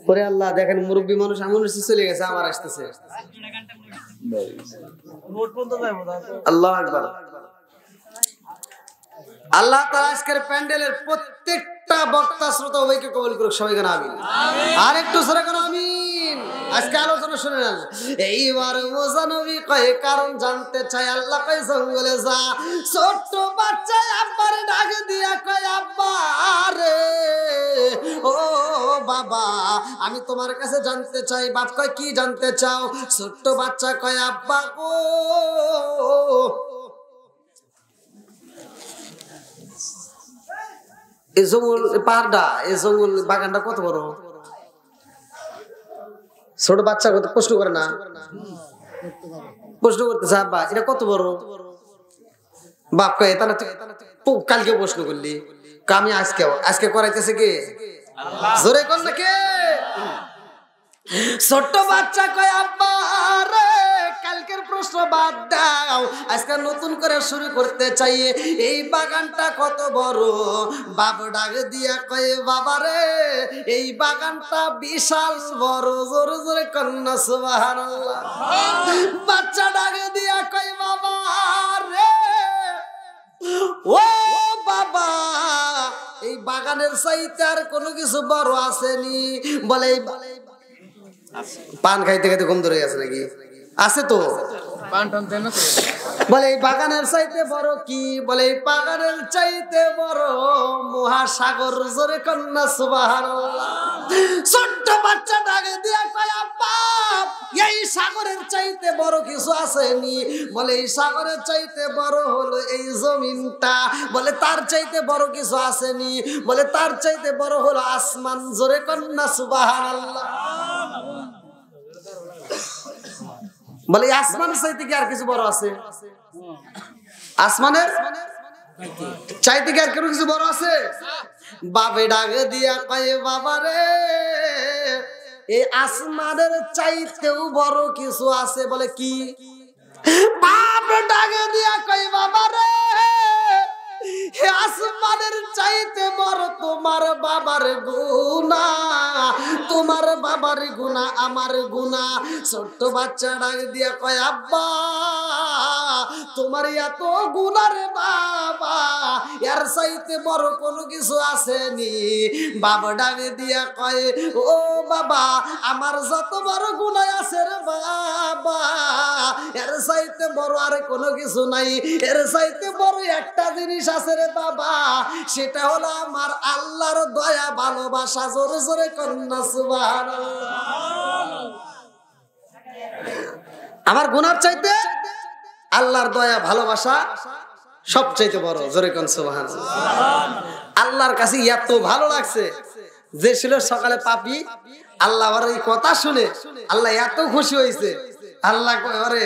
পরে আল্লাহ দেখেন মুরব্বী মানুষ এমন চলে গেছে, আমার আসতেছে। আল্লাহ আকবার। আল্লাহ তাআলা আজকের প্যান্ডেলের প্রত্যেকটা বক্তা শ্রোতা উভয়কে কবুল করুক, সবাইকে আমিন। আর একটু সরে আমিন। আজকে আলোচনা শুনে নেন। এইবার মুসা নবী কয় কারণ জানতে চাই, আল্লাহ কয় জঙ্গলে যা। ছোট্ট বাচ্চা আব্বার ডাক দিয়া কয় আব্বা রে, ও বাবা আমি তোমার কাছে জানতে চাই। বাপ কয় কি জানতে চাও? ছোট্ট বাচ্চা কয় আব্বা গো, এই জঙ্গল পাহাড়টা, এই জঙ্গল বাগানটা কত বড়? ছোট বাচ্চা কত প্রশ্ন করে না, প্রশ্ন করতেছে আব্বা এটা কত বড়? বাপ কয় তাহলে তুই কালকে প্রশ্ন করলি, আমি আজকে করাইতেছে কে? জোরে কর না কে? ছোট্ট বাচ্চা কয় আব্বা রে কালকের প্রশ্ন বাদ দাও, আজকে নতুন করে শুরু করতে চাই। এই বাগানটা কত বড়? বাবা ডাক দিয়া কয় বাবা রে এই বাগানটা বিশাল বড়। জোরে জোরে কন্যা সুবহানাল্লাহ। বাচ্চা ডাক দিয়া কয় বাবা রে, ও বাবা এই বাগানের চাইতে আর কোনো কিছু বড় আসেনি? বলে পান খাইতে খাইতে ঘুম ধরে গেছে নাকি? আছে তো। বলে এই বাগানের চাইতে বড় কি? বলে এই বাগানের চাইতে বড় মহাসাগর। জোরে কন্যা সুবহানাল্লাহ। ছোট্ট বাচ্চা ডাকে দিয়া কয় আব্বা এই সাগরের চাইতে বড় কিছু আসেনি? বলে এই সাগরের চাইতে বড় হলো এই জমিনটা। বলে তার চাইতে বড় কিছু আসেনি? বলে তার চাইতে বড় হলো আসমান। জোরে কন্যা সুবহানাল্লাহ। বলে আসমানের চাইতে কি আর কিছু বড় আছে? আসমানের চাইতে কি আর কোনো কিছু বড় আছে? বাপে ডাকে দিয়া কয় বাবা রে এই আসমানের চাইতেও বড় কিছু আছে। বলে কি? বাপে ডাকে দিয়া কয় বাবা রে আসমানের চাইতে বড় তোমার বাবার গুনাহ, তোমার বাবার গুনাহ আমার গুনাহ। ছোট্ট বাচ্চা ডাক দিয়া কয় আব্বা তোমার এত গুনাহ রে বাবা, এর চাইতে বড় কোনো কিছু আসেনি? বাবা ডাক দিয়া কয় ও বাবা আমার যত বড় গুনাহ আছে রে বাবা এর চাইতে বড় আর কোনো কিছু নাই। এর চাইতে বড় একটা জিনিস আছে রে বাবা, সেটা হলো আমার আল্লাহর দয়া ভালোবাসা। জোরে জোরে কন্যা সুবহানাল্লাহ। আমার গুনার চাইতে আল্লাহর দয়া ভালোবাসা সবচাইতে বড়। জোরে কন্যা সুবহানাল্লাহ। আল্লাহর কাছে এত ভালো লাগছে যে ছিল সকালে পাপী, আল্লাহ আমার এই কথা শুনে আল্লাহ এত খুশি হয়েছে। আল্লাহ কয় আরে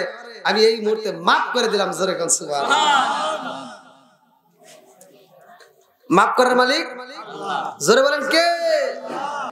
আমি এই মুহূর্তে মাফ করে দিলাম। জোরে কন্যা সুবহানাল্লাহ। মাফ করার মালিক জোরে বলেন কে?